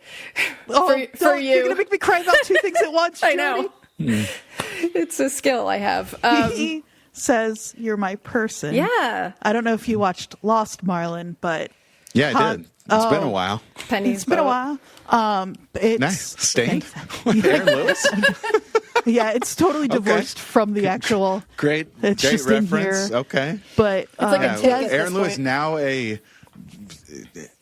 Speaker 1: For you,
Speaker 3: you're gonna make me cry about 2 things at once.
Speaker 1: I know. It's a skill I have.
Speaker 3: He says you're my person.
Speaker 1: Yeah.
Speaker 3: I don't know if you watched Lost, Marlon, but
Speaker 2: yeah, I did. It's been a while.
Speaker 1: Penny's
Speaker 3: been a while. It's
Speaker 2: nice. Stained. Aaron Lewis.
Speaker 3: Yeah, it's totally divorced from the actual.
Speaker 2: Great
Speaker 3: just
Speaker 2: reference.
Speaker 3: In here.
Speaker 2: Okay.
Speaker 3: But
Speaker 1: it's like a
Speaker 2: Aaron Lewis now a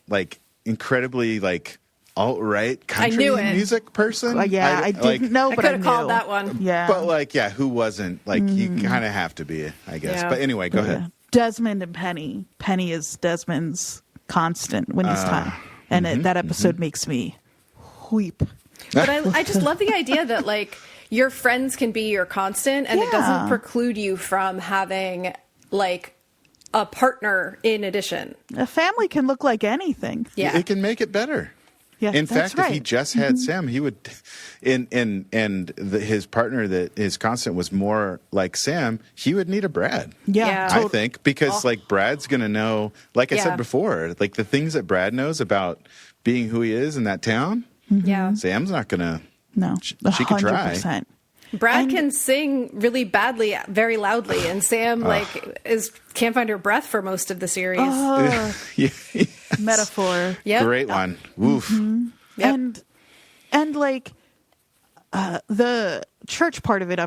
Speaker 2: like incredibly like alt-right country
Speaker 1: knew it.
Speaker 2: music person.
Speaker 3: I didn't know,
Speaker 1: I
Speaker 3: but
Speaker 1: could
Speaker 3: I
Speaker 1: have
Speaker 3: knew.
Speaker 1: called that one.
Speaker 3: Yeah.
Speaker 2: But like, yeah, who wasn't? Like, you kind of have to be, I guess.
Speaker 1: Yeah.
Speaker 2: But anyway, go ahead.
Speaker 3: Desmond and Penny. Penny is Desmond's constant when he's time. And that episode makes me weep.
Speaker 1: But I just love the idea that like your friends can be your constant, and it doesn't preclude you from having like a partner in addition.
Speaker 3: A family can look like anything.
Speaker 1: Yeah.
Speaker 2: It can make it better.
Speaker 3: Yeah,
Speaker 2: In
Speaker 3: that's
Speaker 2: fact, if he
Speaker 3: right.
Speaker 2: just had Sam, he would, his partner, that his constant was more like Sam, he would need a Brad.
Speaker 3: Yeah.
Speaker 2: I think, because like Brad's going to know, like I
Speaker 1: Yeah.
Speaker 2: said before, like the things that Brad knows about being who he is in that town,
Speaker 1: Yeah.
Speaker 2: Sam's not going to.
Speaker 3: No,
Speaker 2: She could try.
Speaker 3: 100%.
Speaker 1: Brad can sing really badly, very loudly, and Sam can't find her breath for most of the series.
Speaker 2: Yeah.
Speaker 3: Metaphor.
Speaker 1: Yep.
Speaker 2: Great one. Woof.
Speaker 1: Yep.
Speaker 3: And like the church part of it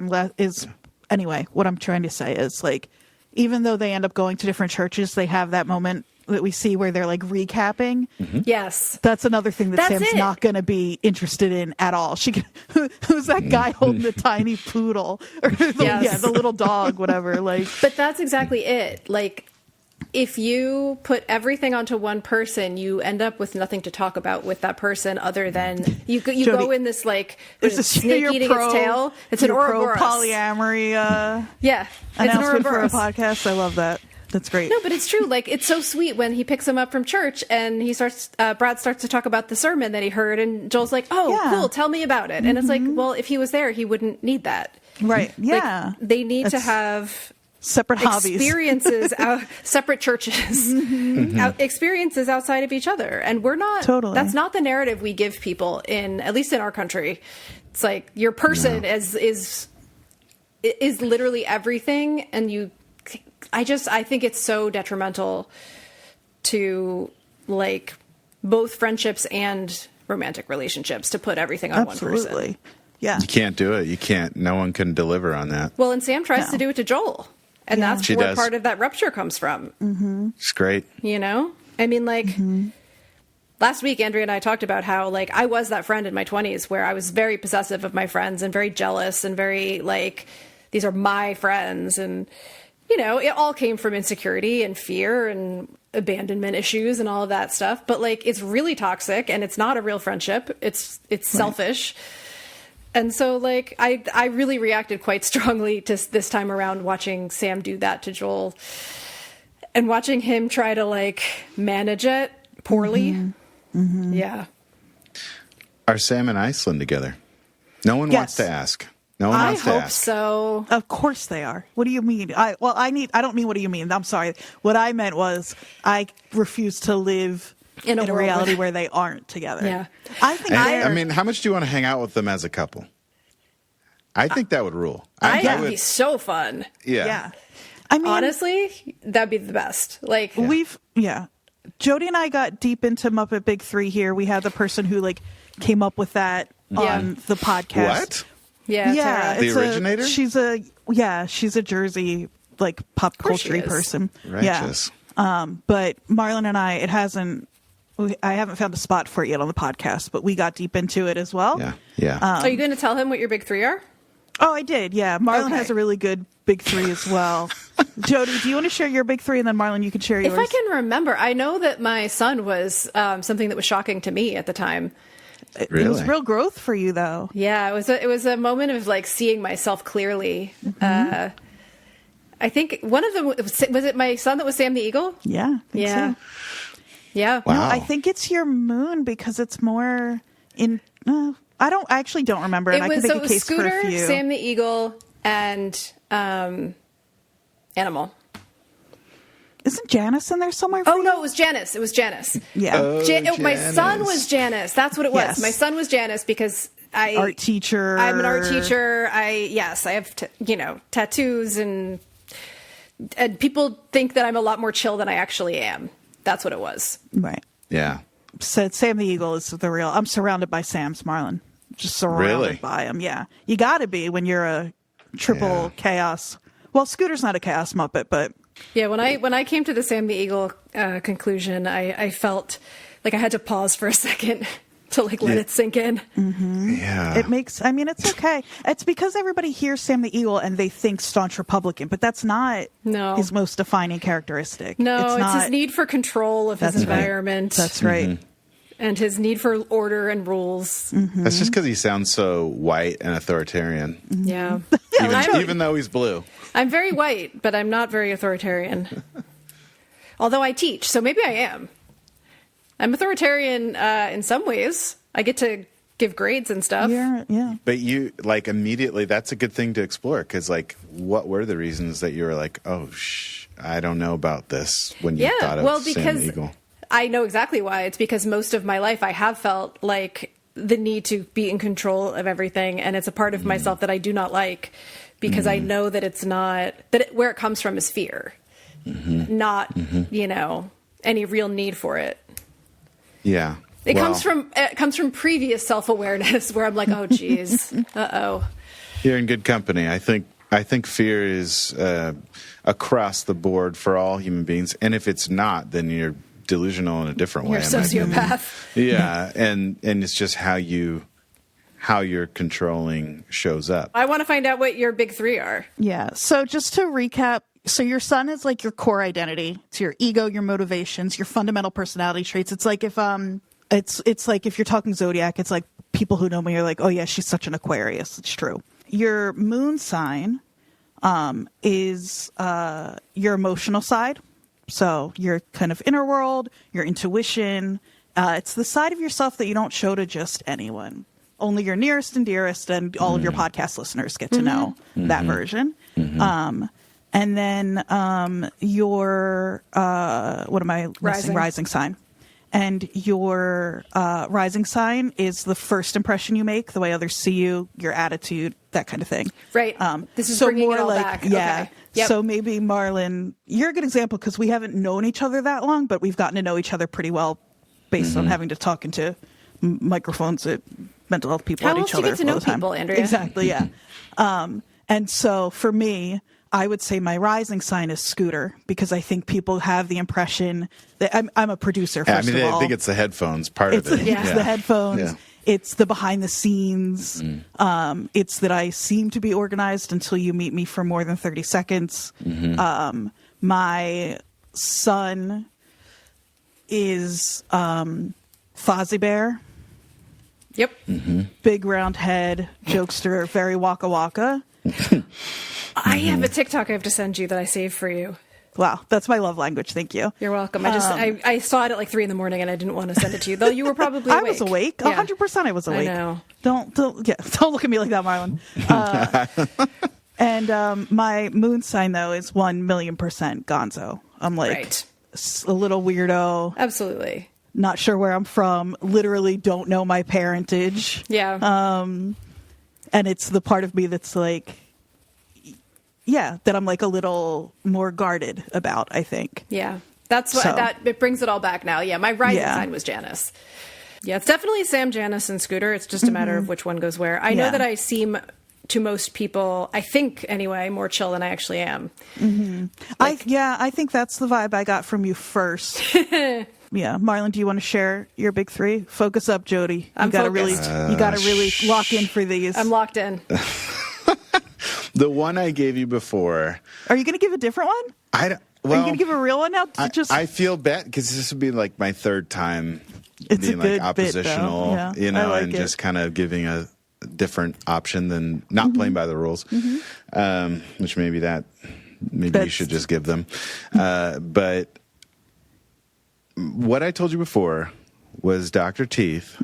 Speaker 3: anyway, what I'm trying to say is like, even though they end up going to different churches, they have that moment that we see where they're like recapping.
Speaker 1: Yes.
Speaker 3: That's another thing that
Speaker 1: That's
Speaker 3: Sam's
Speaker 1: it.
Speaker 3: not going to be interested in at all. Who's that guy holding the tiny poodle or the little dog, whatever. Like,
Speaker 1: But that's exactly it. Like, if you put everything onto one person, you end up with nothing to talk about with that person other than you go
Speaker 3: Jodie,
Speaker 1: in this like
Speaker 3: is this
Speaker 1: snake
Speaker 3: your
Speaker 1: eating
Speaker 3: pro-
Speaker 1: its tail. It's an
Speaker 3: your pro
Speaker 1: Ouroboros.
Speaker 3: polyamory
Speaker 1: Yeah, it's an
Speaker 3: announcement for a
Speaker 1: Ouroboros.
Speaker 3: podcast. I love that. That's great.
Speaker 1: No, but it's true. Like, it's so sweet when he picks him up from church and Brad starts to talk about the sermon that he heard, and Joel's like, "Oh,
Speaker 3: Yeah.
Speaker 1: cool, tell me about it." And it's like, well, if he was there, he wouldn't need that.
Speaker 3: Right.
Speaker 1: Like,
Speaker 3: Yeah.
Speaker 1: they need to
Speaker 3: That's
Speaker 1: have
Speaker 3: separate hobbies.
Speaker 1: experiences, separate churches, experiences outside of each other, and we're not.
Speaker 3: Totally.
Speaker 1: That's not the narrative we give people at least in our country. It's like your person is literally everything, and you. I think it's so detrimental to like both friendships and romantic relationships to put everything on one person.
Speaker 3: Absolutely. Yeah.
Speaker 2: You can't do it. You can't. No one can deliver on that.
Speaker 1: Well, and Sam tries to do it to Joel, and that's
Speaker 2: She
Speaker 1: where
Speaker 2: does.
Speaker 1: part of that rupture comes from.
Speaker 2: It's great.
Speaker 1: You know, I mean, like last week, Andrea and I talked about how like I was that friend in my 20s where I was very possessive of my friends and very jealous and very like these are my friends, and you know, it all came from insecurity and fear and abandonment issues and all of that stuff. But like, it's really toxic, and it's not a real friendship. It's selfish. And so like, I really reacted quite strongly to this time around watching Sam do that to Joel and watching him try to like manage it poorly. Yeah.
Speaker 2: Are Sam and Iceland together? No one wants
Speaker 3: Yes.
Speaker 2: to ask. No one
Speaker 1: I
Speaker 2: wants to
Speaker 1: hope
Speaker 2: ask.
Speaker 1: so.
Speaker 3: Of course they are. What do you mean? I don't mean what do you mean. I'm sorry. What I meant was I refuse to live
Speaker 1: In a
Speaker 3: in a
Speaker 1: world
Speaker 3: reality
Speaker 1: with-
Speaker 3: where they aren't together.
Speaker 1: Yeah.
Speaker 3: I think
Speaker 2: And,
Speaker 3: they're,
Speaker 2: I mean, how much do you want to hang out with them as a couple? I think that would rule.
Speaker 1: That would be so fun.
Speaker 3: yeah. I mean,
Speaker 1: Honestly, that'd be the best. Like,
Speaker 3: Jodie and I got deep into Muppet Big Three here. We had the person who like came up with that on the podcast.
Speaker 2: What?
Speaker 1: yeah,
Speaker 3: Yeah,
Speaker 1: Tara.
Speaker 2: The
Speaker 3: it's
Speaker 2: originator?
Speaker 3: She's a Jersey like pop
Speaker 1: course she
Speaker 3: culture
Speaker 1: is.
Speaker 3: person.
Speaker 2: Righteous.
Speaker 3: Yeah. But Marlon and I, I haven't found a spot for it yet on the podcast, but we got deep into it as well.
Speaker 2: Yeah. Yeah.
Speaker 1: Are you going to tell him what your big three are?
Speaker 3: Oh, I did. Yeah. Marlon
Speaker 1: Okay.
Speaker 3: has a really good big three as well. Jodie, do you want to share your big three, and then Marlon, you can share yours?
Speaker 1: If I can remember, I know that my son was something that was shocking to me at the time.
Speaker 3: It was
Speaker 2: Really?
Speaker 3: real growth for you, though.
Speaker 1: Yeah, it was a moment of like seeing myself clearly. I think one of them was it my son that was Sam the Eagle?
Speaker 3: Yeah. I think
Speaker 1: Yeah.
Speaker 3: so.
Speaker 1: Yeah.
Speaker 2: Wow.
Speaker 3: No, I think it's your moon because it's more in. I actually don't remember, and I can make a case
Speaker 1: Scooter,
Speaker 3: for a few.
Speaker 1: Sam the Eagle, and Animal.
Speaker 3: Isn't Janice in there somewhere?
Speaker 1: Oh no, it was Janice. It was Janice.
Speaker 3: Yeah.
Speaker 1: My son
Speaker 2: Janice.
Speaker 1: was Janice. That's what it was.
Speaker 3: Yes.
Speaker 1: My son was Janice because
Speaker 3: Art teacher.
Speaker 1: I'm an art teacher. I have tattoos and people think that I'm a lot more chill than I actually am. That's what it was.
Speaker 3: Right.
Speaker 2: Yeah.
Speaker 3: Said Sam the Eagle is the real. I'm surrounded by Sam's, Marlon. Just surrounded
Speaker 2: Really?
Speaker 3: by him. Yeah. You got to be when you're a triple chaos. Well, Scooter's not a chaos Muppet, but
Speaker 1: Yeah, when I came to the Sam the Eagle conclusion, I felt like I had to pause for a second to like let it sink in.
Speaker 2: Yeah.
Speaker 3: It makes, I mean, it's okay. It's because everybody hears Sam the Eagle and they think staunch Republican, but that's not his most defining characteristic.
Speaker 1: No, it's his need for control of his environment.
Speaker 3: That's right.
Speaker 1: And his need for order and rules.
Speaker 2: That's just because he sounds so white and authoritarian.
Speaker 1: Yeah.
Speaker 2: Even though he's blue.
Speaker 1: I'm very white, but I'm not very authoritarian. Although I teach, so maybe I am. I'm authoritarian in some ways. I get to give grades and stuff.
Speaker 3: Yeah.
Speaker 2: But you, like, immediately, that's a good thing to explore. Because, like, what were the reasons that you were like, oh, I don't know about this when you thought of Sam the Eagle?
Speaker 1: I know exactly why. It's because most of my life I have felt like the need to be in control of everything. And it's a part of myself that I do not like because I know that it's not, where it comes from is fear, not, any real need for it.
Speaker 2: Yeah.
Speaker 1: It comes from previous self-awareness where I'm like, oh, geez, uh-oh.
Speaker 2: You're in good company. I think fear is across the board for all human beings. And if it's not, then you're delusional in a different way.
Speaker 1: You're a sociopath.
Speaker 2: Yeah, and it's just how your controlling shows up.
Speaker 1: I want to find out what your big three are.
Speaker 3: Yeah. So just to recap, so your sun is like your core identity. It's your ego, your motivations, your fundamental personality traits. It's like if it's like if you're talking zodiac, it's like people who know me are like, oh yeah, she's such an Aquarius. It's true. Your moon sign is your emotional side. So your kind of inner world, your intuition. It's the side of yourself that you don't show to just anyone. Only your nearest and dearest and all of your podcast listeners get to know that version. And then your, rising sign. And your rising sign is the first impression you make, the way others see you, your attitude, that kind of thing.
Speaker 1: Right. This is so bringing it all back.
Speaker 3: Yeah.
Speaker 1: Okay. Yep.
Speaker 3: So maybe Marlon, you're a good example because we haven't known each other that long, but we've gotten to know each other pretty well based on having to talk into microphones at mental health people at each other.
Speaker 1: How else do you get to know people, Andrea?
Speaker 3: Exactly, yeah. And so for me, I would say my rising sign is Scooter because I think people have the impression that I'm a producer, first of all.
Speaker 2: I think it's the headphones part of it.
Speaker 3: It's the headphones. Yeah. It's the behind the scenes. It's that I seem to be organized until you meet me for more than 30 seconds. My son is Fozzie Bear.
Speaker 1: Yep.
Speaker 3: Big round head, jokester, very waka waka.
Speaker 1: I have a TikTok I have to send you that I saved for you.
Speaker 3: Wow, that's my love language. Thank you.
Speaker 1: You're welcome. I saw it at like 3 a.m. and I didn't want to send it to you, though you were probably awake.
Speaker 3: I was awake. 100% I was awake.
Speaker 1: I know.
Speaker 3: Don't look at me like that, Marlon. And my moon sign, though, is 1,000,000% gonzo. I'm like a little weirdo.
Speaker 1: Absolutely.
Speaker 3: Not sure where I'm from. Literally don't know my parentage.
Speaker 1: Yeah.
Speaker 3: And it's the part of me that's like, that I'm like a little more guarded about, I think.
Speaker 1: Yeah. That's what it brings it all back now. Yeah. My rising sign was Janice. Yeah. It's definitely Sam, Janice, and Scooter. It's just a matter of which one goes where. I know that I seem to most people, I think anyway, more chill than I actually am.
Speaker 3: I think that's the vibe I got from you first. Yeah, Marlon, do you want to share your big three? Focus up, Jodie. You gotta really lock in for these.
Speaker 1: I'm locked in.
Speaker 2: The one I gave you before.
Speaker 3: Are you going to give a different one? Are you going to give a real one now?
Speaker 2: I feel bad because this would be like my third time being like oppositional, and just kind of giving a different option than not playing by the rules, which maybe you should just give them. But what I told you before was Dr. Teeth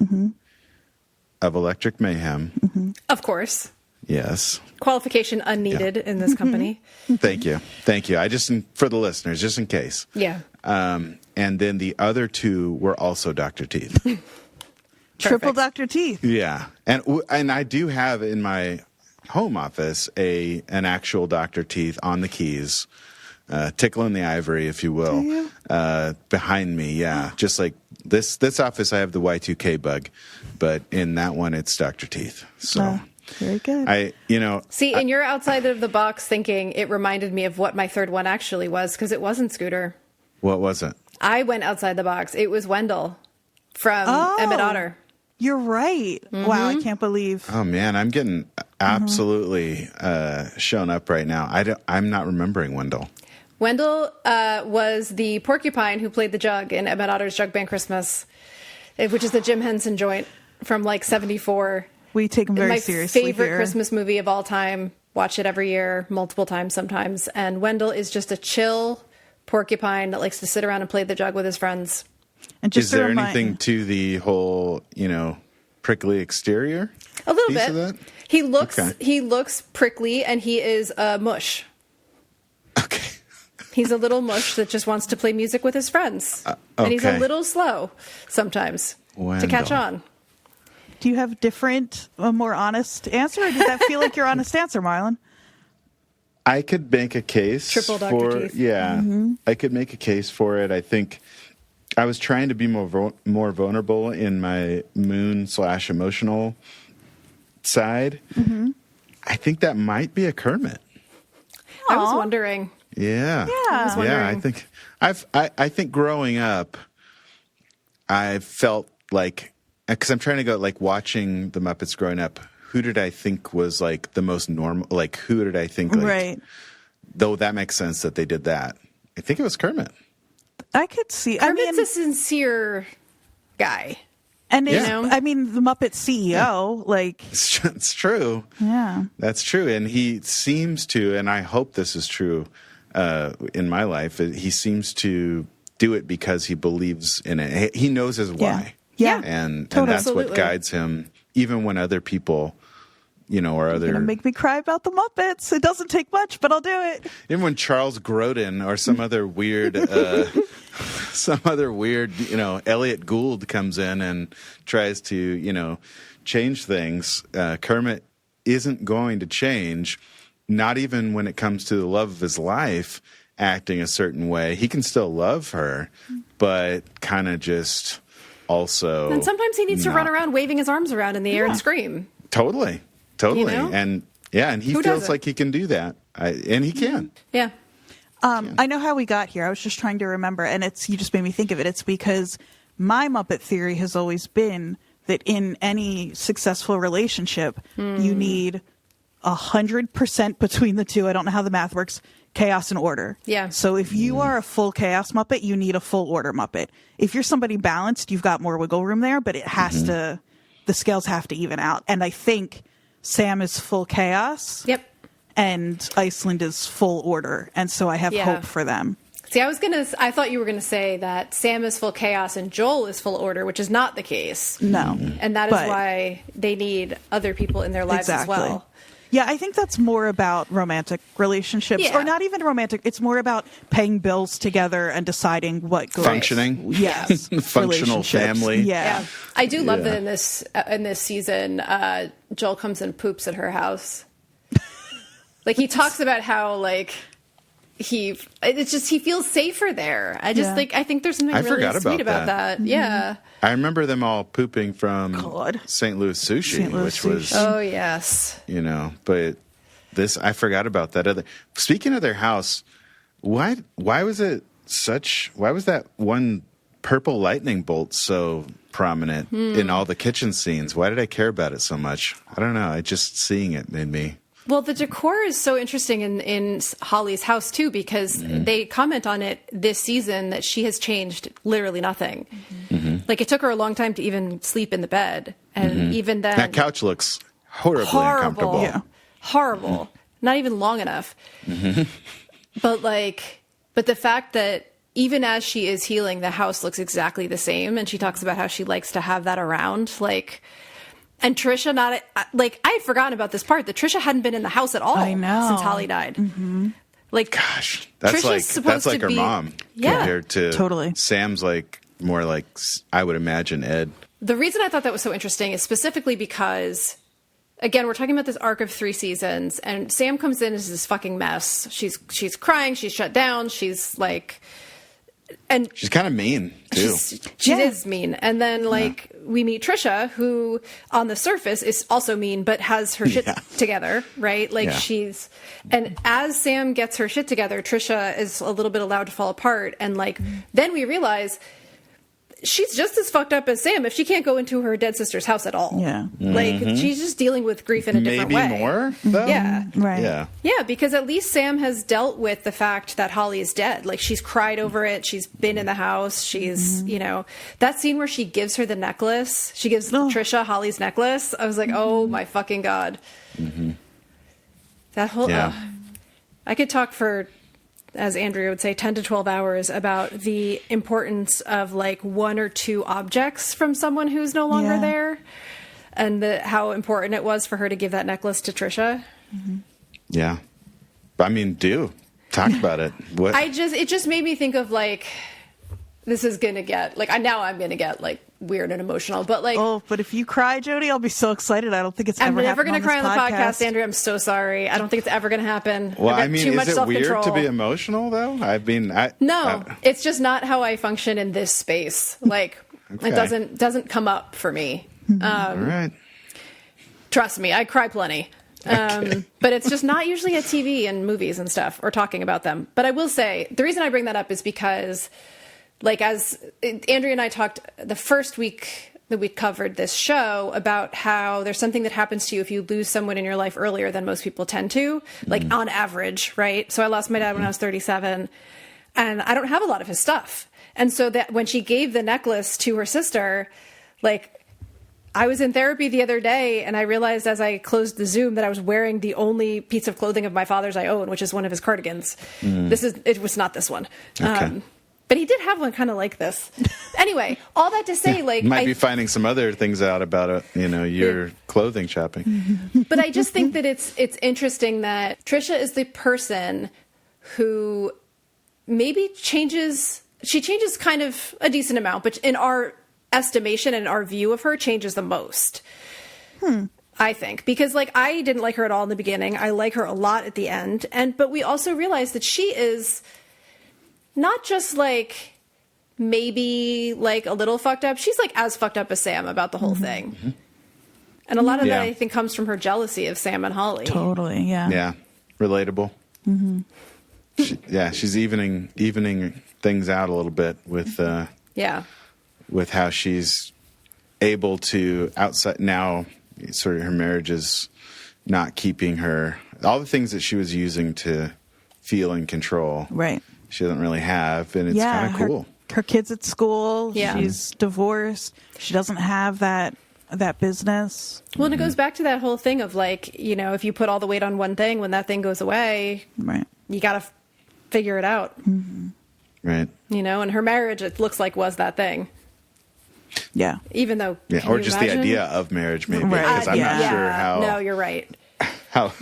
Speaker 2: of Electric Mayhem.
Speaker 1: Of course.
Speaker 2: Yes.
Speaker 1: Qualification unneeded in this company.
Speaker 2: Thank you. I just, for the listeners, just in case.
Speaker 1: Yeah.
Speaker 2: And then the other two were also Dr. Teeth.
Speaker 3: Triple Dr. Teeth.
Speaker 2: Yeah. And I do have in my home office an actual Dr. Teeth on the keys. Tickling the ivory, if you will, behind me. Yeah, just like this office, I have the Y2K bug, but in that one, it's Dr. Teeth. So
Speaker 3: very good.
Speaker 1: And you're outside of the box thinking it reminded me of what my third one actually was because it wasn't Scooter.
Speaker 2: What was it?
Speaker 1: I went outside the box. It was Wendell from Emmett Otter.
Speaker 3: You're right. Wow, I can't believe.
Speaker 2: Oh man, I'm getting absolutely shown up right now. I'm not remembering Wendell.
Speaker 1: Wendell was the porcupine who played the jug in Emmett Otter's Jug Band Christmas, which is the Jim Henson joint from like 74.
Speaker 3: We take him very seriously.
Speaker 1: My favorite
Speaker 3: here.
Speaker 1: Christmas movie of all time. Watch it every year, multiple times sometimes. And Wendell is just a chill porcupine that likes to sit around and play the jug with his friends.
Speaker 3: And just
Speaker 2: Is there anything to the whole, prickly exterior?
Speaker 1: A little
Speaker 2: piece
Speaker 1: bit.
Speaker 2: of that?
Speaker 1: He looks prickly, and he is a mush.
Speaker 2: Okay.
Speaker 1: He's a little mush that just wants to play music with his friends. And he's a little slow sometimes to catch on.
Speaker 3: Do you have a more honest answer, or does that feel like your honest answer, Marlon?
Speaker 2: I could make a case
Speaker 1: Triple Dr.
Speaker 2: for
Speaker 1: Teeth.
Speaker 2: Yeah. I could make a case for it. I think I was trying to be more vulnerable in my moon/emotional side. I think that might be a Kermit.
Speaker 1: I was wondering.
Speaker 2: Yeah.
Speaker 1: I
Speaker 2: think I think growing up, I felt like, because I'm trying to go like watching the Muppets growing up. Who did I think was like the most normal? Like, who did I think? Like,
Speaker 3: right.
Speaker 2: Though that makes sense that they did that. I think it was Kermit.
Speaker 3: I could see.
Speaker 1: Kermit's a sincere guy.
Speaker 3: And
Speaker 1: the
Speaker 3: Muppet CEO, like,
Speaker 2: it's true.
Speaker 3: Yeah,
Speaker 2: that's true. And he seems to, and I hope this is true in my life. He seems to do it because he believes in it. He knows his why.
Speaker 3: Yeah.
Speaker 2: And
Speaker 3: Totally.
Speaker 2: that's what guides him, even when other people, or other.
Speaker 3: You're gonna make me cry about the Muppets. It doesn't take much, but I'll do it.
Speaker 2: Even when Charles Grodin or some other weird, Elliot Gould comes in and tries to, change things, Kermit isn't going to change. Not even when it comes to the love of his life, acting a certain way. He can still love her, but kind of just also.
Speaker 1: And sometimes he needs to run around waving his arms around in the air and scream.
Speaker 2: Totally. And he feels like he can do that. And he can.
Speaker 1: Yeah.
Speaker 3: I know how we got here. I was just trying to remember, and you just made me think of it. It's because my Muppet theory has always been that in any successful relationship, you need 100% between the two. I don't know how the math works. Chaos and order.
Speaker 1: Yeah.
Speaker 3: So if you are a full chaos Muppet, you need a full order Muppet. If you're somebody balanced, you've got more wiggle room there, but it has to, the scales have to even out. And I think Sam is full chaos.
Speaker 1: Yep.
Speaker 3: And Iceland is full order. And so I have hope for them.
Speaker 1: See, I thought you were going to say that Sam is full chaos and Joel is full order, which is not the case.
Speaker 3: No.
Speaker 1: And that is why they need other people in their lives as well.
Speaker 3: Yeah, I think that's more about romantic relationships, or not even romantic. It's more about paying bills together and deciding what goes.
Speaker 2: Functioning.
Speaker 3: Yes.
Speaker 2: Functional family.
Speaker 3: Yeah.
Speaker 1: I do love that in this season, Joel comes and poops at her house. Like, he talks about how, like, he feels safer there. I think there's something really sweet about that. Mm-hmm. Yeah.
Speaker 2: I remember them all pooping from St. Louis Sushi, which was...
Speaker 1: Oh, yes.
Speaker 2: But I forgot about that. Speaking of their house, why was that one purple lightning bolt so prominent in all the kitchen scenes? Why did I care about it so much? I don't know. Just seeing it made me...
Speaker 1: Well, the decor is so interesting in Holly's house, too, because they comment on it this season that she has changed literally nothing. Mm-hmm. Like, it took her a long time to even sleep in the bed. And even then...
Speaker 2: That couch looks horribly uncomfortable.
Speaker 1: Yeah. Horrible. Not even long enough. But the fact that even as she is healing, the house looks exactly the same. And she talks about how she likes to have that around. And Trisha, I had forgotten about this part, that Trisha hadn't been in the house at all since Holly died.
Speaker 3: Mm-hmm.
Speaker 2: Gosh, that's
Speaker 1: Trisha's
Speaker 2: like her mom compared to Sam's more like, I would imagine, Ed.
Speaker 1: The reason I thought that was so interesting is specifically because, again, we're talking about this arc of 3 seasons, and Sam comes in as this fucking mess. She's crying, she's shut down, she's like... And
Speaker 2: she's kind of mean too.
Speaker 1: She is mean. And then we meet Trisha, who on the surface is also mean, but has her shit together, right? And as Sam gets her shit together, Trisha is a little bit allowed to fall apart. And then we realize she's just as fucked up as Sam if she can't go into her dead sister's house at all.
Speaker 3: Yeah.
Speaker 1: Like, she's just dealing with grief in a different way.
Speaker 2: Maybe more, though?
Speaker 1: Yeah.
Speaker 3: Right.
Speaker 2: Yeah.
Speaker 1: Yeah, because at least Sam has dealt with the fact that Holly is dead. Like, she's cried over it. She's been in the house. She's, you know, that scene where she gives her the necklace. She gives Trisha Holly's necklace. I was like, oh my fucking God. That whole, I could talk for, as Andrea would say, 10 to 12 hours about the importance of like one or two objects from someone who's no longer there, and how important it was for her to give that necklace to Trisha.
Speaker 2: Yeah. I mean, talk about it. What?
Speaker 1: It just made me think of like, this is going to get like, I'm going to get like weird and emotional, but like,
Speaker 3: but if you cry, Jodie, I'll be so excited. I don't think it's
Speaker 1: I'm
Speaker 3: ever
Speaker 1: never
Speaker 3: going to
Speaker 1: cry on the podcast, Andrea. I'm so sorry. I don't think it's ever going to happen.
Speaker 2: Well,
Speaker 1: I mean, too much
Speaker 2: is it weird
Speaker 1: self-control.
Speaker 2: to be emotional, though? I mean,
Speaker 1: no, it's just not how I function in this space. Like, it doesn't come up for me.
Speaker 2: All right.
Speaker 1: Trust me, I cry plenty. But it's just not usually at TV and movies and stuff, or talking about them. But I will say, the reason I bring that up is because, like, as Andrea and I talked the first week that we covered this show about how there's something that happens to you if you lose someone in your life earlier than most people tend to, like on average, right? So I lost my dad when I was 37, and I don't have a lot of his stuff. And so that when she gave the necklace to her sister, like, I was in therapy the other day, and I realized as I closed the Zoom that I was wearing the only piece of clothing of my father's I own, which is one of his cardigans. It was not this one.
Speaker 2: Okay.
Speaker 1: But he did have one kind of like this. Anyway, all that to say, like,
Speaker 2: might be finding some other things out about it, your clothing shopping.
Speaker 1: But I just think that it's interesting that Trisha is the person who maybe changes kind of a decent amount, but in our estimation and our view of her, changes the most. I think, because like, I didn't like her at all in the beginning. I like her a lot at the end. But we also realize that she is not just like maybe like a little fucked up. She's like as fucked up as Sam about the whole thing. And a lot of that, I think, comes from her jealousy of Sam and Holly.
Speaker 3: Totally. Yeah.
Speaker 2: Yeah. Relatable. She's evening things out a little bit with with how she's able to outside now. Sort of her marriage is not keeping her, all the things that she was using to feel in control. Right. She doesn't really have, and it's kind of cool.
Speaker 3: Her kids at school.
Speaker 1: Yeah.
Speaker 3: She's divorced. She doesn't have that business.
Speaker 1: Well, and it goes back to that whole thing of like, if you put all the weight on one thing, when that thing goes away,
Speaker 3: right,
Speaker 1: you got to figure it out.
Speaker 2: Right.
Speaker 1: And her marriage, it looks like, was that thing.
Speaker 3: Yeah.
Speaker 1: Even though,
Speaker 2: or just the idea of marriage, maybe, because I'm not sure how.
Speaker 1: No, you're right.
Speaker 2: How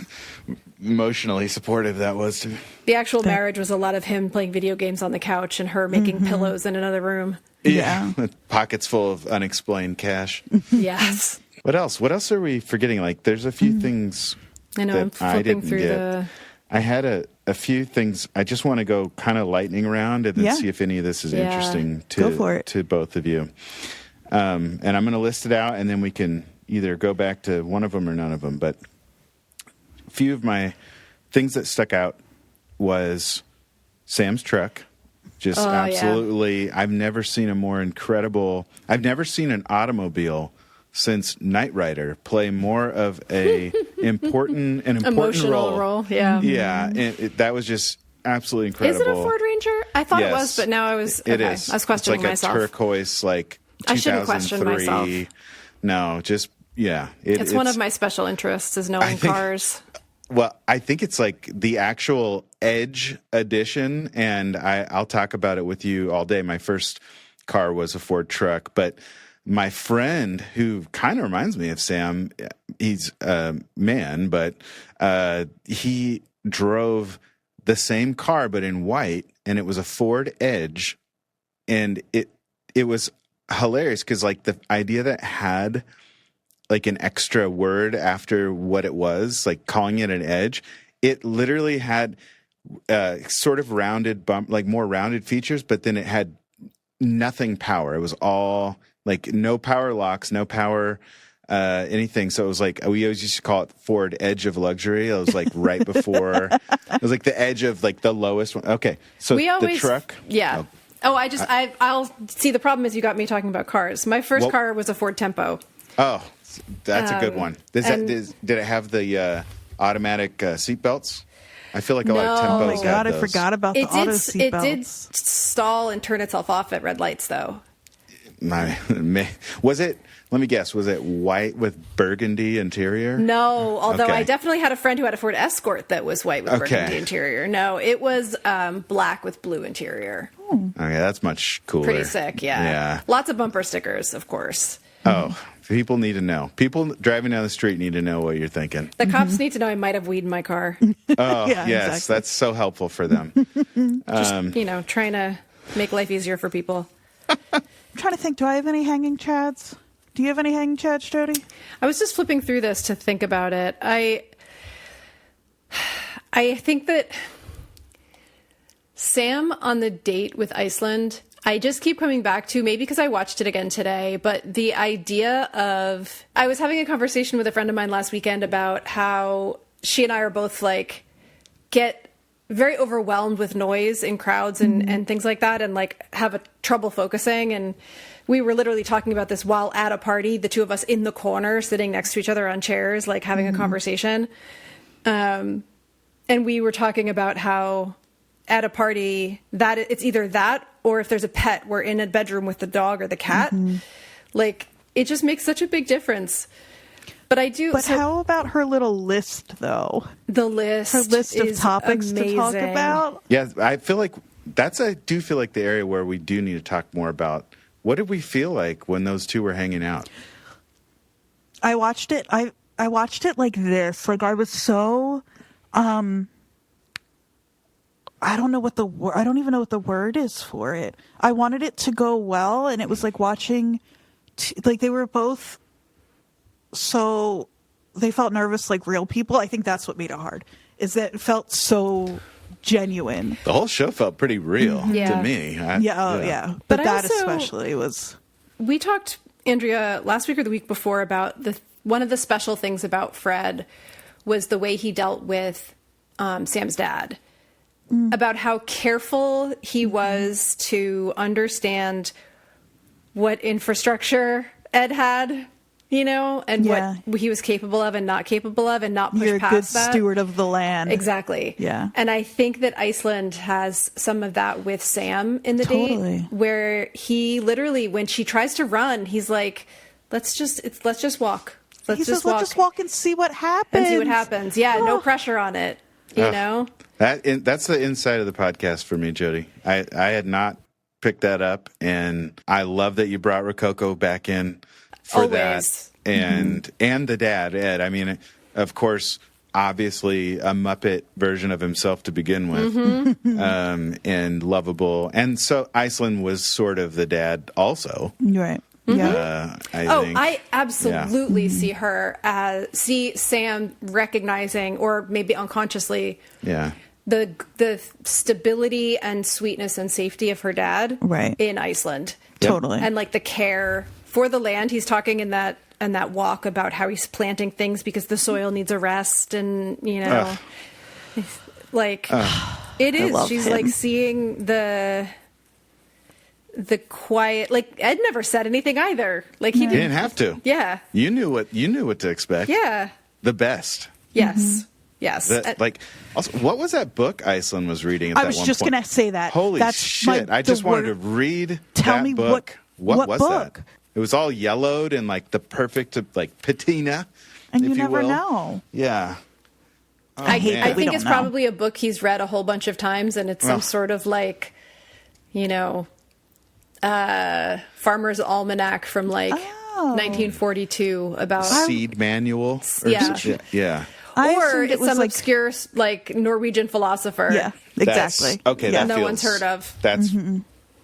Speaker 2: emotionally supportive that was to me.
Speaker 1: The actual marriage was a lot of him playing video games on the couch and her making pillows in another room.
Speaker 2: Yeah. With pockets full of unexplained cash.
Speaker 1: Yes.
Speaker 2: What else? What else are we forgetting? Like, there's a few things
Speaker 1: I know, I'm flipping through
Speaker 2: I had a few things. I just want to go kind of lightning round and then see if any of this is interesting to both of you. And I'm going to list it out, and then we can either go back to one of them or none of them. But a few of my things that stuck out was Sam's truck. Just absolutely, I've never seen a more incredible, I've never seen an automobile since Knight Rider play more of an important
Speaker 1: emotional role. Yeah.
Speaker 2: Yeah. And that was just absolutely incredible.
Speaker 1: Is it a Ford Ranger? I thought it was, but now I was,
Speaker 2: it is.
Speaker 1: I was questioning myself.
Speaker 2: It's like a turquoise, like 2003.
Speaker 1: I shouldn't question myself.
Speaker 2: No, just,
Speaker 1: it's one of my special interests is knowing cars.
Speaker 2: Well, I think it's like the actual Edge edition, and I'll talk about it with you all day. My first car was a Ford truck, but my friend, who kind of reminds me of Sam, he's a man, but he drove the same car but in white, and it was a Ford Edge, and it was hilarious because like the idea that had like an extra word after what it was, like calling it an Edge, it literally had sort of rounded bump, like more rounded features, but then it had nothing power. It was all like no power locks, no power anything. So it was like, we always used to call it Ford Edge of Luxury. It was like right before, it was like the edge of like the lowest one. Okay. So the truck.
Speaker 1: Yeah. Oh, I'll see. The problem is you got me talking about cars. My first car was a Ford Tempo.
Speaker 2: Oh, that's a good one. Did it have the automatic seat belts? I feel like a lot of Tempos.
Speaker 3: Oh my God,
Speaker 2: have
Speaker 3: I
Speaker 2: those.
Speaker 3: forgot about the auto seat
Speaker 1: It
Speaker 3: belts.
Speaker 1: did stall and turn itself off at red lights, though.
Speaker 2: Was it? Let me guess. Was it white with burgundy interior?
Speaker 1: No, although
Speaker 2: Okay.
Speaker 1: I definitely had a friend who had a Ford Escort that was white with burgundy interior. No, it was black with blue interior.
Speaker 2: Okay, that's much cooler.
Speaker 1: Pretty sick, yeah.
Speaker 2: Yeah.
Speaker 1: Lots of bumper stickers, of course.
Speaker 2: Oh, people need to know. People driving down the street need to know what you're thinking.
Speaker 1: The cops need to know I might have weed in my car.
Speaker 2: Oh,
Speaker 3: Yeah,
Speaker 2: yes,
Speaker 3: exactly.
Speaker 2: that's so helpful for them.
Speaker 1: Just, trying to make life easier for people.
Speaker 3: I'm trying to think, do I have any hanging chads? Do you have any hanging chads, Jody?
Speaker 1: I was just flipping through this to think about it. I think that Sam on the date with Iceland, I just keep coming back to, maybe because I watched it again today, but the idea of, I was having a conversation with a friend of mine last weekend about how she and I are both like, get very overwhelmed with noise in crowds and things like that, and like have a trouble focusing. And we were literally talking about this while at a party, the two of us in the corner, sitting next to each other on chairs, like having a conversation. And we were talking about how at a party that it's either that, or if there's a pet, we're in a bedroom with the dog or the cat. Like, it just makes such a big difference. But I do.
Speaker 3: But how about her little list, though?
Speaker 1: The list.
Speaker 3: Her list of
Speaker 1: is
Speaker 3: topics
Speaker 1: amazing.
Speaker 3: to talk about?
Speaker 2: Yeah, I feel like I do feel like the area where we do need to talk more about what did we feel like when those two were hanging out?
Speaker 3: I watched it. I watched it like this. Like, I was so I don't know what I don't even know what the word is for it. I wanted it to go well, and it was like watching like they were both so they felt nervous like real people. I think that's what made it hard. Is that it felt so genuine.
Speaker 2: The whole show felt pretty real
Speaker 1: Yeah.
Speaker 2: to me.
Speaker 3: Yeah. But
Speaker 1: But I
Speaker 3: that
Speaker 1: also-
Speaker 3: especially was
Speaker 1: We talked, Andrea, last week or the week before about one of the special things about Fred was the way he dealt with Sam's dad. About how careful he was to understand what infrastructure Ed had, and
Speaker 3: Yeah.
Speaker 1: what he was capable of and not capable of, and not push
Speaker 3: you're a
Speaker 1: past
Speaker 3: good
Speaker 1: that.
Speaker 3: steward of the land.
Speaker 1: Exactly.
Speaker 3: Yeah.
Speaker 1: And I think that Iceland has some of that with Sam in the
Speaker 3: Totally.
Speaker 1: date, where he literally, when she tries to run, he's like, let's just walk.
Speaker 3: He says, let's just walk and see what happens.
Speaker 1: and see what happens. Yeah. No
Speaker 3: Oh.
Speaker 1: pressure on it, you know?
Speaker 2: That's the inside of the podcast for me, Jody. I had not picked that up, and I love that you brought Rococo back in for
Speaker 1: Always.
Speaker 2: that, and the dad, Ed. I mean, of course, obviously a Muppet version of himself to begin with, and lovable, and so Iceland was sort of the dad also.
Speaker 3: Right. Yeah.
Speaker 2: I think.
Speaker 1: I absolutely see Sam recognizing, or maybe unconsciously,
Speaker 2: Yeah.
Speaker 1: the stability and sweetness and safety of her dad
Speaker 3: Right.
Speaker 1: in Iceland.
Speaker 3: Totally.
Speaker 1: And like the care for the land. He's talking in that walk about how he's planting things because the soil needs a rest, and it is.
Speaker 3: love
Speaker 1: She's
Speaker 3: him.
Speaker 1: like seeing the quiet. Like, Ed never said anything either. Like, he
Speaker 2: You didn't have to.
Speaker 1: Yeah.
Speaker 2: You knew what to expect.
Speaker 1: Yeah.
Speaker 2: The best.
Speaker 1: Yes. Yes.
Speaker 2: That, also, what was that book Iceland was reading at
Speaker 3: I
Speaker 2: that
Speaker 3: was
Speaker 2: one
Speaker 3: just
Speaker 2: point?
Speaker 3: going to say that.
Speaker 2: Holy
Speaker 3: That's
Speaker 2: shit. I just wanted to read
Speaker 3: Tell
Speaker 2: that
Speaker 3: me
Speaker 2: book. What was
Speaker 3: book?
Speaker 2: that? It was all yellowed and like the perfect like patina.
Speaker 3: And
Speaker 2: if
Speaker 3: you never
Speaker 2: will.
Speaker 3: know.
Speaker 2: Yeah. Oh,
Speaker 1: I
Speaker 2: man.
Speaker 3: We
Speaker 1: think
Speaker 3: don't
Speaker 1: it's
Speaker 3: know.
Speaker 1: probably a book he's read a whole bunch of times, and it's some sort of like, Farmer's Almanac from like 1942 about,
Speaker 2: Seed manual. Or
Speaker 1: Yeah.
Speaker 2: some shit. Yeah.
Speaker 3: I
Speaker 1: or
Speaker 3: assumed it
Speaker 1: it's
Speaker 3: was
Speaker 1: some
Speaker 3: like
Speaker 1: obscure like Norwegian philosopher.
Speaker 3: Yeah, exactly.
Speaker 2: That's, okay.
Speaker 3: Yeah.
Speaker 2: That
Speaker 1: No
Speaker 2: feels,
Speaker 1: one's heard of.
Speaker 2: That's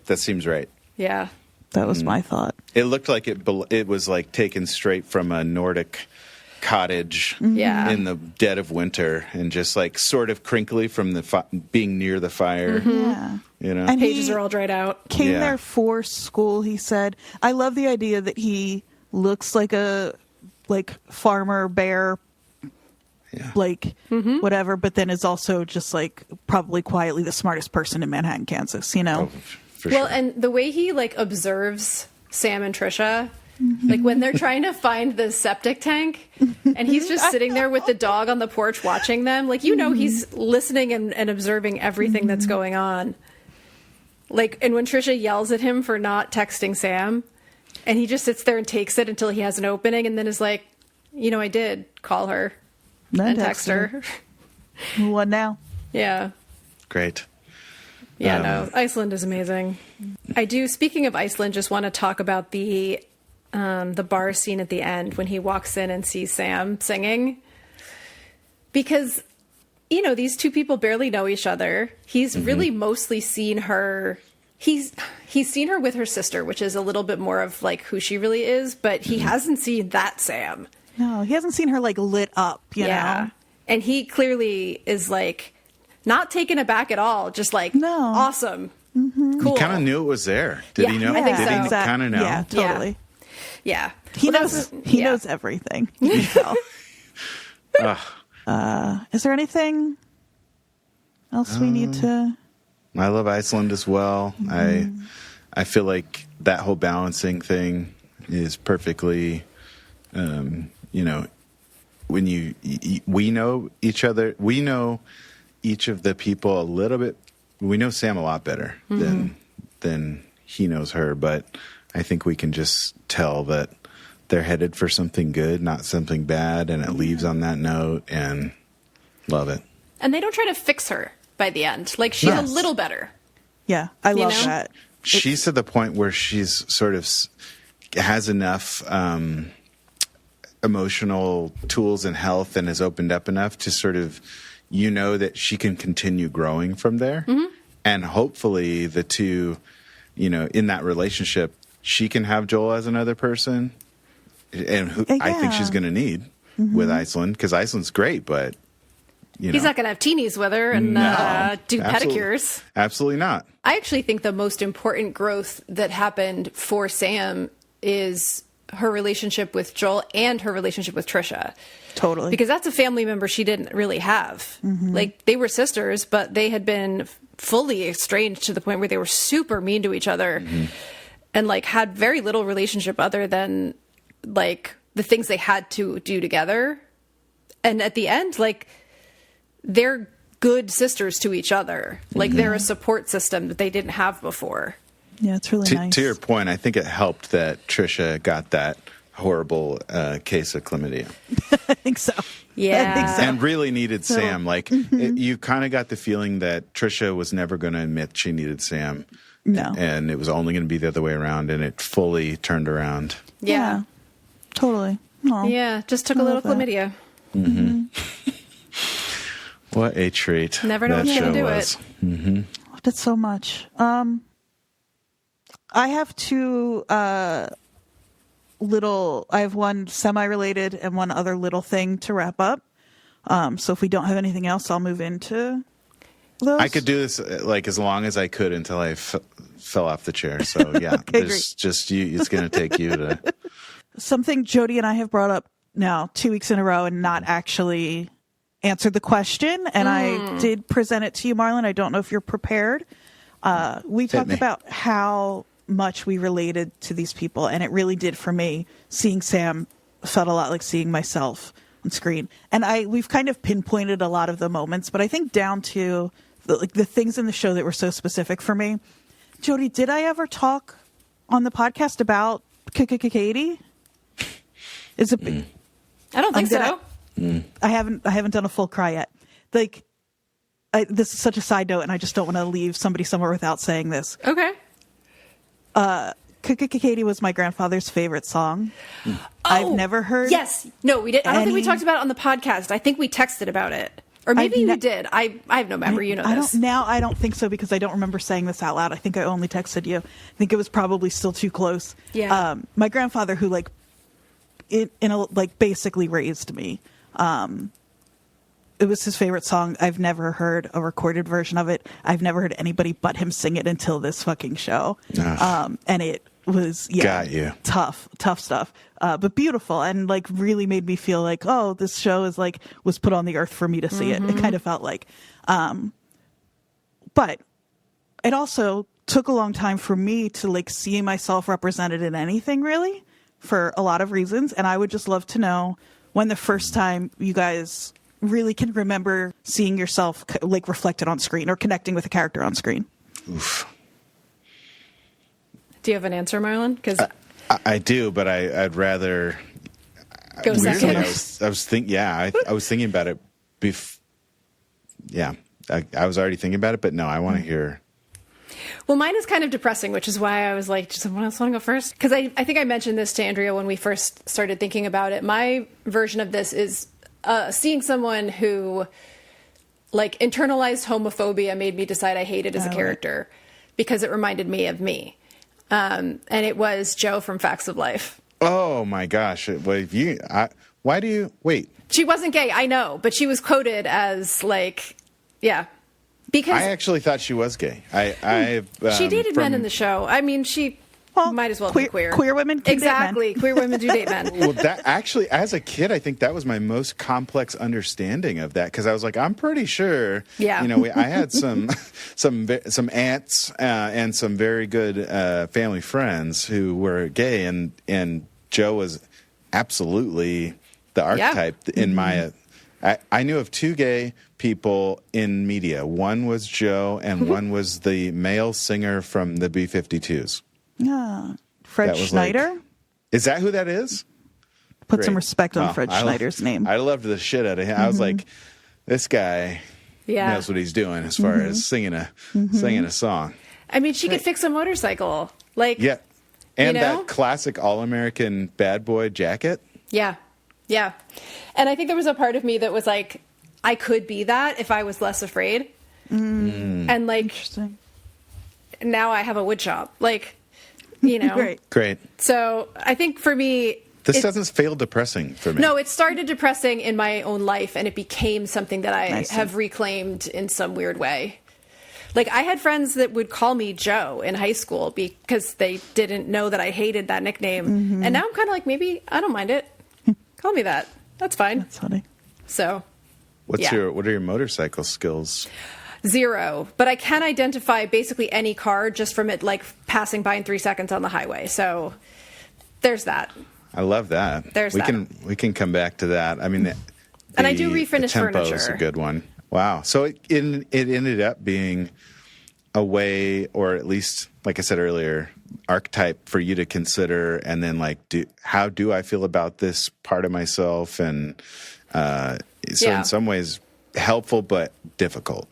Speaker 2: that seems right.
Speaker 1: Yeah.
Speaker 3: That was my thought.
Speaker 2: It looked like it was like taken straight from a Nordic cottage
Speaker 1: Yeah.
Speaker 2: in the dead of winter, and just like sort of crinkly from the being near the fire.
Speaker 3: Yeah. And
Speaker 1: Pages
Speaker 3: he
Speaker 1: are all dried out.
Speaker 3: came
Speaker 2: Yeah.
Speaker 3: there for school, he said. I love the idea that he looks like a farmer bear, whatever, but then is also just like probably quietly the smartest person in Manhattan, Kansas,
Speaker 2: Oh, for
Speaker 1: Well,
Speaker 2: sure.
Speaker 1: and the way he like observes Sam and Trisha, like when they're trying to find the septic tank and he's just sitting there with the dog on the porch watching them, like, he's listening and observing everything that's going on. Like, and when Trisha yells at him for not texting Sam, and he just sits there and takes it until he has an opening and then is like, I did call her and text her.
Speaker 3: What now?
Speaker 1: Yeah.
Speaker 2: Great.
Speaker 1: Yeah, no, Iceland is amazing. I do, speaking of Iceland, just want to talk about the bar scene at the end when he walks in and sees Sam singing. Because, these two people barely know each other. He's really mostly seen her. He's seen her with her sister, which is a little bit more of like who she really is, but he hasn't seen that Sam.
Speaker 3: No, he hasn't seen her like lit up, you know?
Speaker 1: And he clearly is like not taken aback at all, just like, awesome. Cool.
Speaker 2: He kind of knew it was there. Did he know?
Speaker 1: I think
Speaker 2: Did
Speaker 1: so.
Speaker 2: he kind of know?
Speaker 3: Yeah, totally.
Speaker 1: Yeah.
Speaker 3: He knows everything. You can tell. Is there anything else we need to...
Speaker 2: I love Iceland as well. I feel like that whole balancing thing is perfectly, when we know each other, we know each of the people a little bit. We know Sam a lot better than he knows her, but I think we can just tell that they're headed for something good, not something bad, and it leaves on that note, and love it.
Speaker 1: And they don't try to fix her by the end. Like, she's a little better.
Speaker 3: Yeah, I love
Speaker 1: know?
Speaker 3: that.
Speaker 2: She's to the point where she's sort of has enough emotional tools and health and has opened up enough to sort of, that she can continue growing from there. And hopefully the two, in that relationship, she can have Joel as another person. And who I think she's going to need with Iceland, because Iceland's great, but
Speaker 1: he's not going to have teenies with her and do pedicures.
Speaker 2: Absolutely not.
Speaker 1: I actually think the most important growth that happened for Sam is her relationship with Joel and her relationship with Trisha.
Speaker 3: Totally.
Speaker 1: Because that's a family member she didn't really have. Like, they were sisters, but they had been fully estranged to the point where they were super mean to each other and like had very little relationship other than like the things they had to do together. And at the end, like, they're good sisters to each other. Like, they're a support system that they didn't have before.
Speaker 3: Yeah, it's really nice.
Speaker 2: To your point, I think it helped that Trisha got that horrible case of chlamydia.
Speaker 3: I think so.
Speaker 1: Yeah.
Speaker 3: I think so.
Speaker 2: And really needed Sam. Like, you kind of got the feeling that Trisha was never going to admit she needed Sam.
Speaker 3: No.
Speaker 2: And it was only going to be the other way around, and it fully turned around.
Speaker 1: Yeah.
Speaker 3: Totally. Aw.
Speaker 1: Yeah. Just took a little chlamydia.
Speaker 2: What a treat.
Speaker 1: Never know
Speaker 2: that
Speaker 1: what's
Speaker 2: show
Speaker 1: gonna do
Speaker 2: was.
Speaker 3: Loved it so much. I have two I have one semi-related and one other little thing to wrap up. So if we don't have anything else, I'll move into those.
Speaker 2: I could do this like as long as I could until I fell off the chair. So yeah,
Speaker 3: Okay,
Speaker 2: there's just you. It's going to take you to.
Speaker 3: Something Jodie and I have brought up now 2 weeks in a row and not actually answered the question. And I did present it to you, Marlon. I don't know if you're prepared. We talked about how much we related to these people, and it really did for me. Seeing Sam felt a lot like seeing myself on screen. And we've kind of pinpointed a lot of the moments, but I think down to the things in the show that were so specific for me. Jodie, did I ever talk on the podcast about Katie? Is it?
Speaker 1: I don't think so.
Speaker 3: I haven't done a full cry yet. Like, this is such a side note, and I just don't want to leave somebody somewhere without saying this.
Speaker 1: Okay.
Speaker 3: Katie was my grandfather's favorite song. I've never heard.
Speaker 1: Yes. No, we did. I don't think we talked about it on the podcast. I think we texted about it. Or maybe you did. I have no memory. You know this.
Speaker 3: I don't think so, because I don't remember saying this out loud. I think I only texted you. I think it was probably still too close.
Speaker 1: Yeah.
Speaker 3: My grandfather, who basically raised me. It was his favorite song. I've never heard a recorded version of it. I've never heard anybody but him sing it until this fucking show. And it was,
Speaker 2: got you.
Speaker 3: Tough stuff. But beautiful, and like really made me feel like, oh, this show was put on the earth for me to see it. It kind of felt like, but it also took a long time for me to like see myself represented in anything really, for a lot of reasons. And I would just love to know when the first time you guys really can remember seeing yourself like reflected on screen or connecting with a character on screen.
Speaker 2: Oof.
Speaker 1: Do you have an answer, Marlon? Because
Speaker 2: I do, but I'd rather
Speaker 1: go second.
Speaker 2: I was thinking about it. I was already thinking about it, but no, I want to hear.
Speaker 1: Well, mine is kind of depressing, which is why I was like, does someone else want to go first? Because I think I mentioned this to Andrea when we first started thinking about it. My version of this is seeing someone who, like, internalized homophobia made me decide I hated as a character because it reminded me of me. And it was Joe from Facts of Life.
Speaker 2: Oh, my gosh. Why do you... Wait.
Speaker 1: She wasn't gay, I know, but she was quoted as, like, yeah. Because
Speaker 2: I actually thought she was gay.
Speaker 1: she dated men in the show. I mean, she might as well be queer.
Speaker 3: Queer women can
Speaker 1: exactly.
Speaker 3: date men.
Speaker 1: Queer women do date men.
Speaker 2: Well, that actually, as a kid, I think that was my most complex understanding of that, because I was like, I'm pretty sure.
Speaker 1: Yeah.
Speaker 2: I had some aunts and some very good family friends who were gay, and Joe was absolutely the archetype in my. I knew of two gay people in media. One was Joe, and one was the male singer from the B-52s.
Speaker 3: Yeah. Fred
Speaker 2: was
Speaker 3: Schneider?
Speaker 2: Is that who that is?
Speaker 3: Put
Speaker 2: Great.
Speaker 3: some respect on Fred Schneider's name.
Speaker 2: I loved the shit out of him. I was like, this guy knows what he's doing as far as singing a song.
Speaker 1: I mean, she could fix a motorcycle. Like,
Speaker 2: yeah. And that classic All-American bad boy jacket.
Speaker 1: Yeah. Yeah. And I think there was a part of me that was like, I could be that if I was less afraid. And like, now I have a wood shop. Like,
Speaker 3: Great.
Speaker 1: So I think for me,
Speaker 2: this doesn't feel depressing for me.
Speaker 1: No, it started depressing in my own life, and it became something that I have reclaimed in some weird way. Like, I had friends that would call me Joe in high school because they didn't know that I hated that nickname. And now I'm kind of like, maybe I don't mind it. Call me that. That's fine.
Speaker 3: That's funny.
Speaker 1: So,
Speaker 2: what are your motorcycle skills?
Speaker 1: 0, but I can identify basically any car just from it like passing by in 3 seconds on the highway. So there's that.
Speaker 2: I love that. We can come back to that. I mean,
Speaker 1: and I do refinish
Speaker 2: the tempo
Speaker 1: furniture.
Speaker 2: Is a good one. Wow. So it ended up being a way, or at least, like I said earlier, archetype for you to consider, and then like, how do I feel about this part of myself? And in some ways helpful but difficult.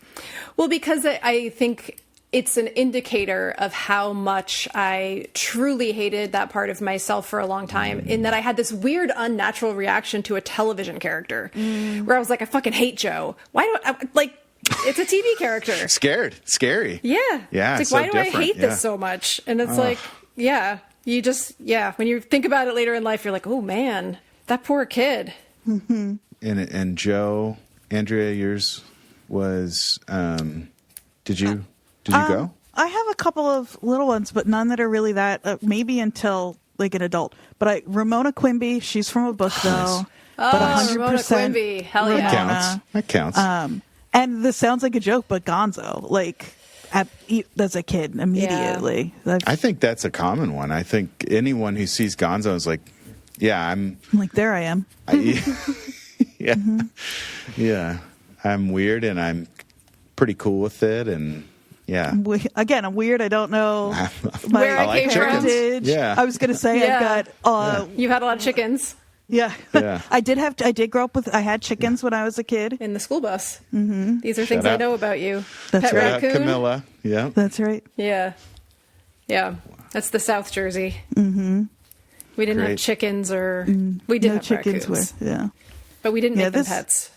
Speaker 1: Well, because I think it's an indicator of how much I truly hated that part of myself for a long time, in that I had this weird unnatural reaction to a television character where I was like, I fucking hate Joe. Why don't I, like, it's a TV character.
Speaker 2: Scary.
Speaker 1: Yeah.
Speaker 2: Yeah.
Speaker 1: It's like, why do I hate this so much? And it's like, you just, when you think about it later in life, you're like, oh man, that poor kid.
Speaker 2: Mm-hmm. And Joe, Andrea, yours was, did you go?
Speaker 3: I have a couple of little ones, but none that are really that, maybe until like an adult. But Ramona Quimby, she's from a book though.
Speaker 1: But 100% Ramona Quimby, hell yeah.
Speaker 2: That counts.
Speaker 3: And this sounds like a joke, but Gonzo, like as a kid, immediately.
Speaker 2: Yeah. I think that's a common one. I think anyone who sees Gonzo is like, I'm
Speaker 3: like, there I am.
Speaker 2: Yeah. Yeah. I'm weird and I'm pretty cool with it. And
Speaker 3: again, I'm weird. I don't know
Speaker 1: where I came from.
Speaker 3: Yeah. I was going to say I've got,
Speaker 1: you've had a lot of chickens.
Speaker 3: Yeah. I did grow up I had chickens when I was a kid.
Speaker 1: In the school bus. Mm-hmm. These are things I know about you.
Speaker 3: That's
Speaker 1: Pet
Speaker 3: right.
Speaker 1: raccoon.
Speaker 2: Camilla. Yeah.
Speaker 3: That's right.
Speaker 1: Yeah. Yeah. That's the South Jersey. Mm-hmm. We didn't have chickens we did have
Speaker 3: chickens
Speaker 1: raccoons.
Speaker 3: Yeah.
Speaker 1: But we didn't make them pets.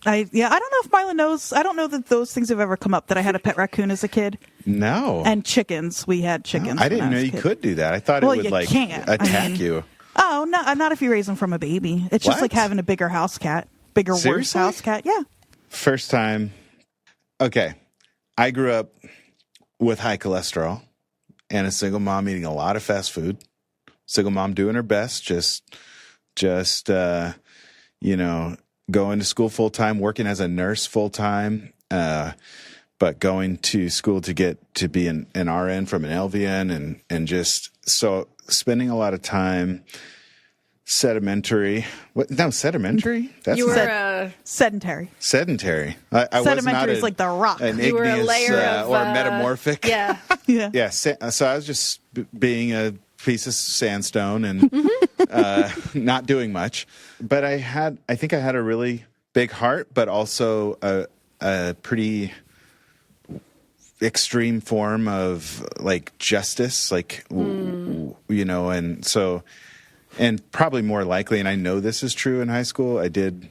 Speaker 3: I don't know if Marlon knows. I don't know that those things have ever come up, that I had a pet raccoon as a kid.
Speaker 2: No.
Speaker 3: And chickens. We had chickens.
Speaker 2: I didn't know you could do that. I thought it would attack you.
Speaker 3: Oh, no, not if you raise them from a baby. It's just like having a bigger house cat. Worse house cat. Yeah.
Speaker 2: First time. Okay. I grew up with high cholesterol and a single mom eating a lot of fast food. Single mom doing her best, just going to school full time, working as a nurse full time. but going to school to get to be an RN from an LVN and just so spending a lot of time sedimentary. What? No, sedimentary? That's
Speaker 1: You
Speaker 2: not-
Speaker 1: were
Speaker 3: Sedentary.
Speaker 2: sedentary. I was not
Speaker 3: Sedimentary is like the rock.
Speaker 2: an
Speaker 1: you were a
Speaker 2: igneous
Speaker 1: layer of
Speaker 2: or metamorphic.
Speaker 1: Yeah.
Speaker 3: Yeah.
Speaker 2: Yeah, so I was just being a piece of sandstone and not doing much. But I think I had a really big heart, but also a pretty extreme form of like justice, like and so, and probably more likely, and I know this is true in high school. I did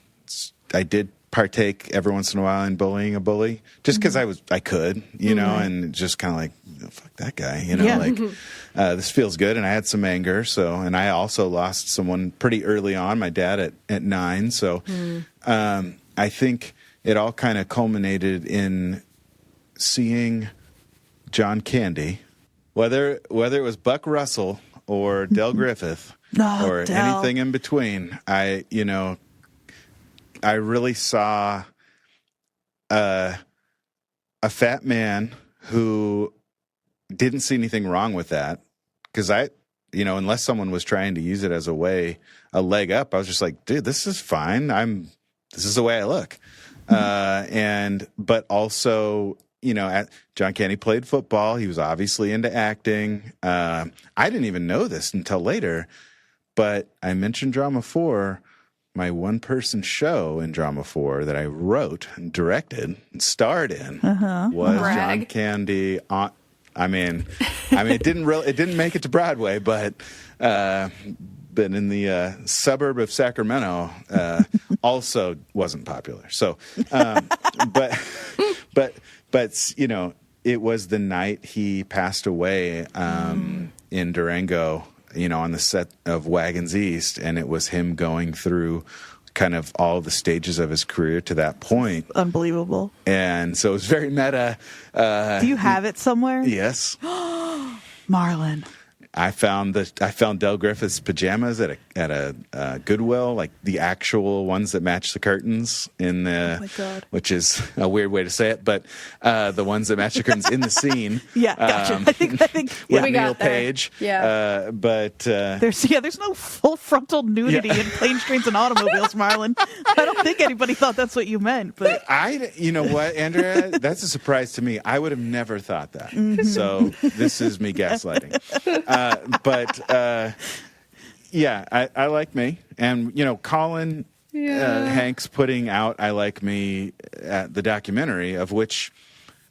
Speaker 2: partake every once in a while in bullying a bully, just because I could, and just kind of like, fuck that guy, like this feels good, and I had some anger. So, and I also lost someone pretty early on, my dad at 9. So, I think it all kind of culminated in seeing John Candy, whether it was Buck Russell or Del Griffith or
Speaker 3: Del.
Speaker 2: anything in between. I really saw a fat man who didn't see anything wrong with that, because unless someone was trying to use it as a leg up, I was just like, dude, this is fine. This is the way I look. But also, John Candy played football. He was obviously into acting. I didn't even know this until later, but I mentioned Drama 4. My one-person show in Drama 4 that I wrote and directed and starred in was
Speaker 1: Brag.
Speaker 2: John Candy. It didn't make it to Broadway, but in the suburb of Sacramento, also wasn't popular. So, but it was the night he passed away in Durango, on the set of Wagons East, and it was him going through kind of all the stages of his career to that point.
Speaker 3: Unbelievable.
Speaker 2: And so it was very meta.
Speaker 3: Do you have it somewhere?
Speaker 2: Yes.
Speaker 3: Marlon.
Speaker 2: I found Del Griffith's pajamas at a Goodwill, like the actual ones that match the curtains in the,
Speaker 3: Oh my God.
Speaker 2: Which is a weird way to say it, but the ones that match the curtains in the scene.
Speaker 3: Yeah, gotcha. I think.
Speaker 2: With
Speaker 1: We got
Speaker 2: Neil
Speaker 1: there.
Speaker 2: Page.
Speaker 1: Yeah.
Speaker 3: There's no full frontal nudity in Planes, Trains, and Automobiles, Marlon. I don't think anybody thought that's what you meant, but
Speaker 2: you know what, Andrea? That's a surprise to me. I would have never thought that.
Speaker 3: Mm-hmm.
Speaker 2: So this is me gaslighting. I like me. And, Colin Hanks putting out I Like Me, the documentary, of which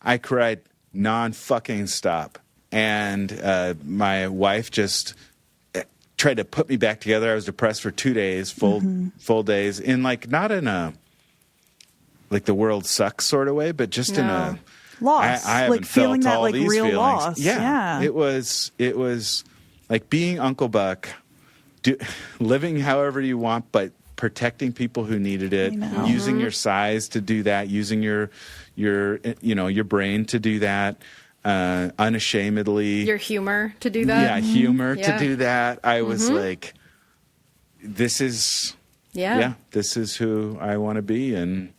Speaker 2: I cried non-fucking stop. And my wife just tried to put me back together. I was depressed for 2 days, full days, in not in a like the world sucks sort of way, but just in a
Speaker 3: loss.
Speaker 2: I haven't
Speaker 3: feeling
Speaker 2: felt
Speaker 3: that
Speaker 2: all these
Speaker 3: real
Speaker 2: feelings.
Speaker 3: loss.
Speaker 2: Yeah. It was like being Uncle Buck, living however you want, but protecting people who needed it, using your size to do that, using your brain to do that, unashamedly.
Speaker 1: Your humor to do that.
Speaker 2: Yeah, humor to
Speaker 1: Yeah.
Speaker 2: do that. I was like, this is this is who I want to be, and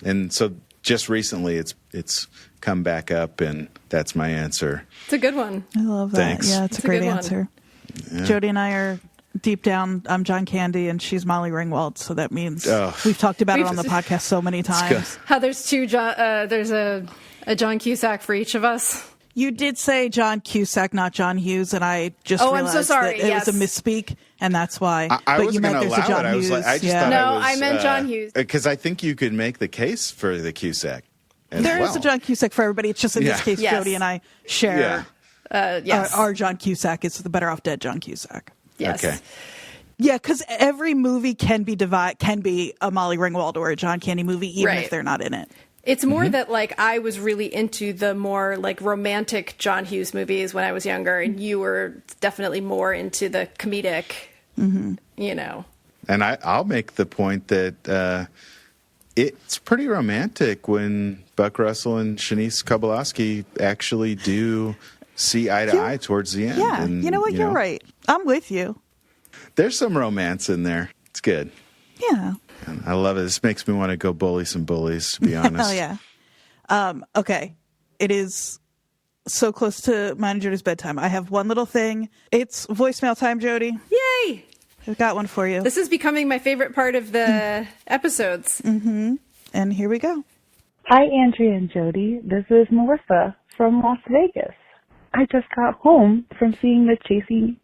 Speaker 2: and so just recently it's come back up, and that's my answer.
Speaker 1: It's a good one.
Speaker 3: I love that.
Speaker 2: Thanks.
Speaker 3: Yeah, it's a
Speaker 1: It's a
Speaker 3: great
Speaker 1: good one.
Speaker 3: answer. Jodie and I are deep down. I'm John Candy, and she's Molly Ringwald. So that means we've talked about it on the podcast so many times.
Speaker 1: How there's two John, there's a John Cusack for each of us.
Speaker 3: You did say John Cusack, not John Hughes, and I just
Speaker 1: Oh, I'm
Speaker 3: realized
Speaker 1: so sorry.
Speaker 3: that it was a
Speaker 1: Yes.
Speaker 3: misspeak, and that's why.
Speaker 2: I
Speaker 3: but
Speaker 2: was
Speaker 3: you
Speaker 2: going
Speaker 3: meant
Speaker 2: to
Speaker 3: there's
Speaker 2: allow
Speaker 3: a John
Speaker 2: it. I was
Speaker 3: Hughes.
Speaker 2: like, I just
Speaker 3: yeah.
Speaker 2: thought
Speaker 1: No,
Speaker 2: I was,
Speaker 1: I meant John Hughes.
Speaker 2: because I think you could make the case for the Cusack.
Speaker 3: There is a John Cusack for everybody. It's just in this case,
Speaker 1: Yes.
Speaker 3: Jodie and I share.
Speaker 1: Yes.
Speaker 3: Our John Cusack is the Better Off Dead John Cusack.
Speaker 1: Yes.
Speaker 2: Okay.
Speaker 3: Yeah, because every movie can be a Molly Ringwald or a John Candy movie, even
Speaker 1: Right.
Speaker 3: if they're not in it.
Speaker 1: It's more that I was really into the more romantic John Hughes movies when I was younger, and you were definitely more into the comedic,
Speaker 2: And I'll make the point that it's pretty romantic when Buck Russell and Shanice Kobolowski actually do see eye to eye towards the end.
Speaker 3: Yeah,
Speaker 2: And,
Speaker 3: you know what? You're right. I'm with you.
Speaker 2: There's some romance in there. It's good.
Speaker 3: Yeah.
Speaker 2: And I love it. This makes me want to go bully some bullies, to be honest.
Speaker 3: Oh, yeah. Okay. It is so close to mine and Jody's bedtime. I have one little thing. It's voicemail time, Jody.
Speaker 1: Yay!
Speaker 3: I've got one for you.
Speaker 1: This is becoming my favorite part of the episodes.
Speaker 3: And here we go.
Speaker 4: Hi, Andrea and Jody. This is Melissa from Las Vegas. I just got home from seeing the Chasing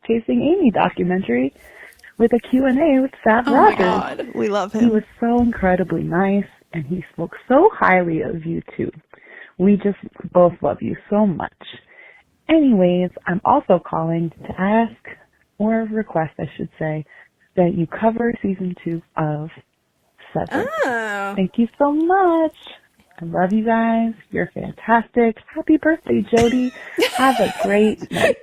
Speaker 4: Amy documentary with a Q&A with Fred
Speaker 3: Oh my
Speaker 4: Rococo.
Speaker 3: God. We love him.
Speaker 4: He was so incredibly nice, and he spoke so highly of you, too. We just both love you so much. Anyways, I'm also calling to ask, or request, I should say, that you cover season 2 of Seven.
Speaker 1: Oh.
Speaker 4: Thank you so much. I love you guys. You're fantastic. Happy birthday, Jody. Have a great night.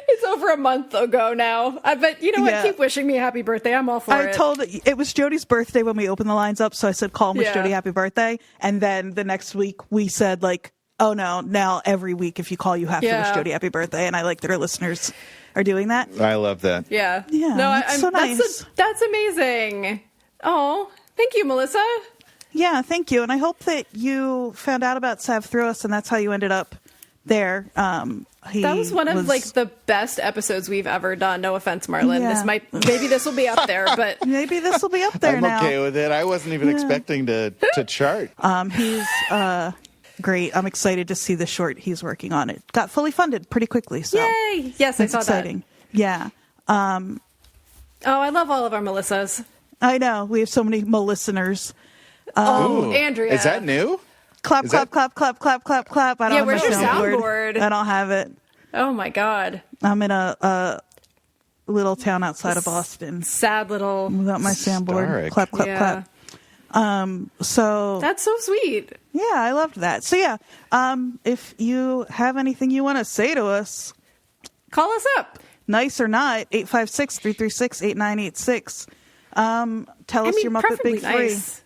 Speaker 1: It's over a month ago now. But you know what?
Speaker 3: Yeah.
Speaker 1: Keep wishing me a happy birthday. I'm all for it.
Speaker 3: I told it was Jody's birthday when we opened the lines up, so I said, call and wish
Speaker 1: Yeah.
Speaker 3: Jody happy birthday. And then the next week we said, like, oh no, now every week if you call, you have to wish
Speaker 1: Yeah.
Speaker 3: Jody happy birthday. And I like that our listeners are doing that.
Speaker 2: I love that.
Speaker 1: Yeah.
Speaker 3: Yeah,
Speaker 1: No,
Speaker 3: that's so nice.
Speaker 1: That's amazing. Oh, thank you, Melissa.
Speaker 3: Yeah, thank you. And I hope that you found out about Sav through us, and that's how you ended up there.
Speaker 1: That was one of like the best episodes we've ever done. No offense, Marlon.
Speaker 3: Yeah.
Speaker 1: Maybe this will be up there, but
Speaker 3: Maybe this will be up there
Speaker 2: I'm
Speaker 3: now.
Speaker 2: okay with it. I wasn't even expecting to chart.
Speaker 3: He's great. I'm excited to see the short he's working on. It got fully funded pretty quickly, so
Speaker 1: yay! Yes, I
Speaker 3: that's
Speaker 1: saw
Speaker 3: exciting. Yeah.
Speaker 1: that. Oh, I love all of our Melissas.
Speaker 3: I know. We have so many listeners.
Speaker 1: Oh,
Speaker 2: Ooh.
Speaker 1: Andrea.
Speaker 2: Is that new?
Speaker 3: Clap,
Speaker 2: Is
Speaker 3: clap,
Speaker 2: that-
Speaker 3: clap, clap, clap, clap, clap. I don't
Speaker 1: Yeah,
Speaker 3: have
Speaker 1: where's
Speaker 3: my
Speaker 1: your
Speaker 3: soundboard.
Speaker 1: soundboard?
Speaker 3: I don't have it.
Speaker 1: Oh my God.
Speaker 3: I'm in a little town outside of Boston
Speaker 1: Sad little.
Speaker 3: without my soundboard.
Speaker 2: Historic.
Speaker 3: Clap, clap,
Speaker 1: Yeah.
Speaker 3: clap. So
Speaker 1: That's so sweet.
Speaker 3: yeah, I loved that. So yeah, if you have anything you want to say to us,
Speaker 1: Call us up.
Speaker 3: nice or not, 856-336-8986. Tell us your Muppet
Speaker 1: preferably
Speaker 3: Big Three.
Speaker 1: nice.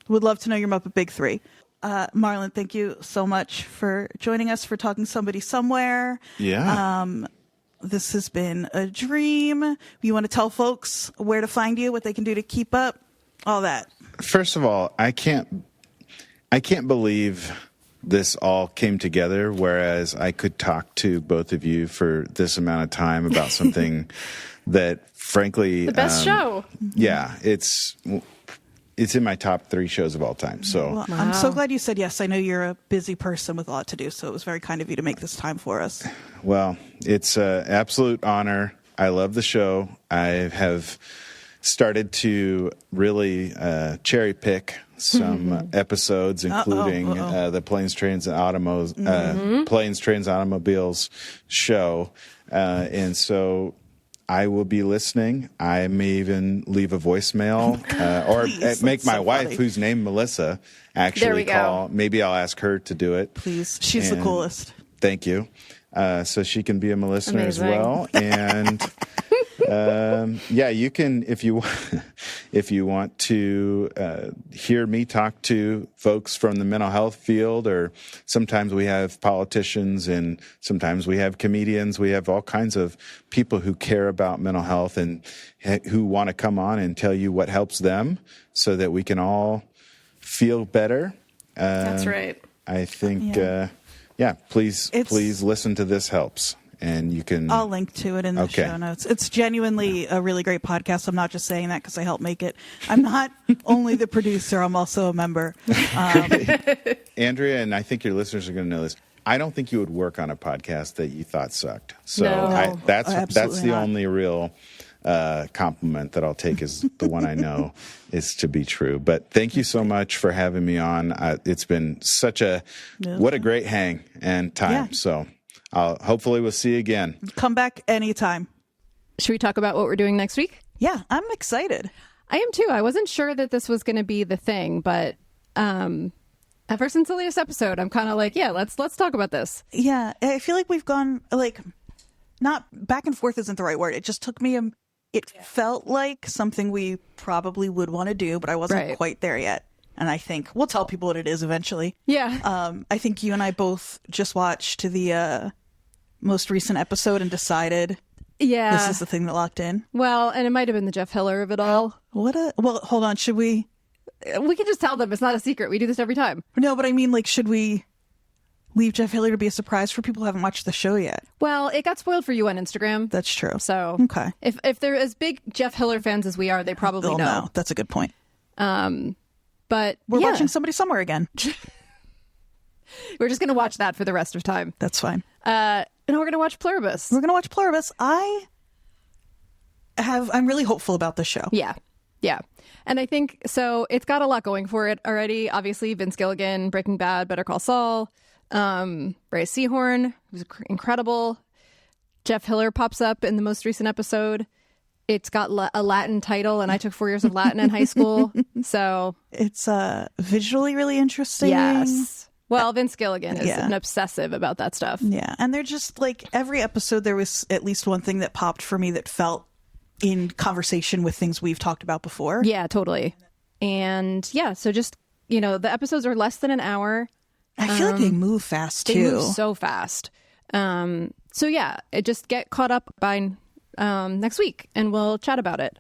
Speaker 3: Would love to know your Muppet Big Three. Marlon, thank you so much for joining us for Talking Somebody Somewhere.
Speaker 2: Yeah.
Speaker 3: This has been a dream. You want to tell folks where to find you, what they can do to keep up, all that.
Speaker 2: First of all, I can't believe this all came together, whereas I could talk to both of you for this amount of time about something that, frankly,
Speaker 1: The best show.
Speaker 2: Yeah, it's in my top 3 shows of all time. So
Speaker 3: Well, I'm so glad you said yes. I know you're a busy person with a lot to do, so it was very kind of you to make this time for us.
Speaker 2: Well, it's an absolute honor. I love the show. I have started to really cherry pick some episodes, including the Planes, Trains, and Automobiles show. And so I will be listening. I may even leave a voicemail or
Speaker 3: Please,
Speaker 2: make
Speaker 3: that's
Speaker 2: my
Speaker 3: so
Speaker 2: wife,
Speaker 3: funny.
Speaker 2: whose name Melissa,
Speaker 1: There
Speaker 2: actually
Speaker 1: we go.
Speaker 2: call. Maybe I'll ask her to do it.
Speaker 3: Please. She's the
Speaker 2: And
Speaker 3: coolest.
Speaker 2: Thank you. So she can be a listener as
Speaker 1: Amazing.
Speaker 2: well. And yeah, you can, if you want to hear me talk to folks from the mental health field, or sometimes we have politicians and sometimes we have comedians. We have all kinds of people who care about mental health and who want to come on and tell you what helps them so that we can all feel better.
Speaker 1: That's right.
Speaker 2: I think, please listen to This Helps. And you can.
Speaker 3: I'll link to it in the
Speaker 2: Okay.
Speaker 3: show notes. It's genuinely a really great podcast. I'm not just saying that because I helped make it. I'm not only the producer, I'm also a member.
Speaker 2: Andrea, and I think your listeners are going to know this. I don't think you would work on a podcast that you thought sucked. So
Speaker 1: No.
Speaker 2: that's
Speaker 3: Absolutely
Speaker 2: the
Speaker 3: not.
Speaker 2: only real compliment that I'll take is the one I know is to be true. But thank you so much for having me on. It's been such what a great hang and time.
Speaker 3: Yeah.
Speaker 2: So hopefully we'll see you again.
Speaker 3: Come back anytime.
Speaker 1: Should we talk about what we're doing next week?
Speaker 3: Yeah, I'm excited.
Speaker 1: I am too. I wasn't sure that this was going to be the thing, but ever since the latest episode, I'm kind of like, yeah, let's talk about this.
Speaker 3: Yeah, I feel like we've gone not back and forth isn't the right word. It just took me it felt like something we probably would want to do, but I wasn't
Speaker 1: Right.
Speaker 3: quite there yet. And I think we'll tell people what it is eventually.
Speaker 1: Yeah.
Speaker 3: I think you and I both just watched the most recent episode and decided
Speaker 1: Yeah.
Speaker 3: This is the thing that locked in.
Speaker 1: Well, and it might have been the Jeff Hiller of it all.
Speaker 3: Well, hold on. Should we?
Speaker 1: We can just tell them it's not a secret. We do this every time.
Speaker 3: No, but I mean, like, should we leave Jeff Hiller to be a surprise for people who haven't watched the show yet?
Speaker 1: Well, it got spoiled for you on Instagram.
Speaker 3: That's true.
Speaker 1: So,
Speaker 3: okay.
Speaker 1: If they're as big Jeff Hiller fans as we are, they probably
Speaker 3: They'll
Speaker 1: know.
Speaker 3: That's a good point.
Speaker 1: But
Speaker 3: we're watching Somebody Somewhere again.
Speaker 1: We're just going to watch that for the rest of time.
Speaker 3: That's fine.
Speaker 1: And we're going to watch Pluribus.
Speaker 3: We're going to watch Pluribus. I'm really hopeful about this show.
Speaker 1: Yeah. And I think, so it's got a lot going for it already. Obviously, Vince Gilligan, Breaking Bad, Better Call Saul, Ray Seahorn, who's incredible. Jeff Hiller pops up in the most recent episode. It's got a Latin title, and I took 4 years of Latin in high school. So
Speaker 3: it's visually really interesting.
Speaker 1: Yes. Well, Vince Gilligan is an obsessive about that stuff.
Speaker 3: Yeah. And they're just like every episode, there was at least one thing that popped for me that felt in conversation with things we've talked about before.
Speaker 1: Yeah, totally. And so just, the episodes are less than an hour.
Speaker 3: I feel like they move fast too.
Speaker 1: They move so fast. Just get caught up by next week and we'll chat about it.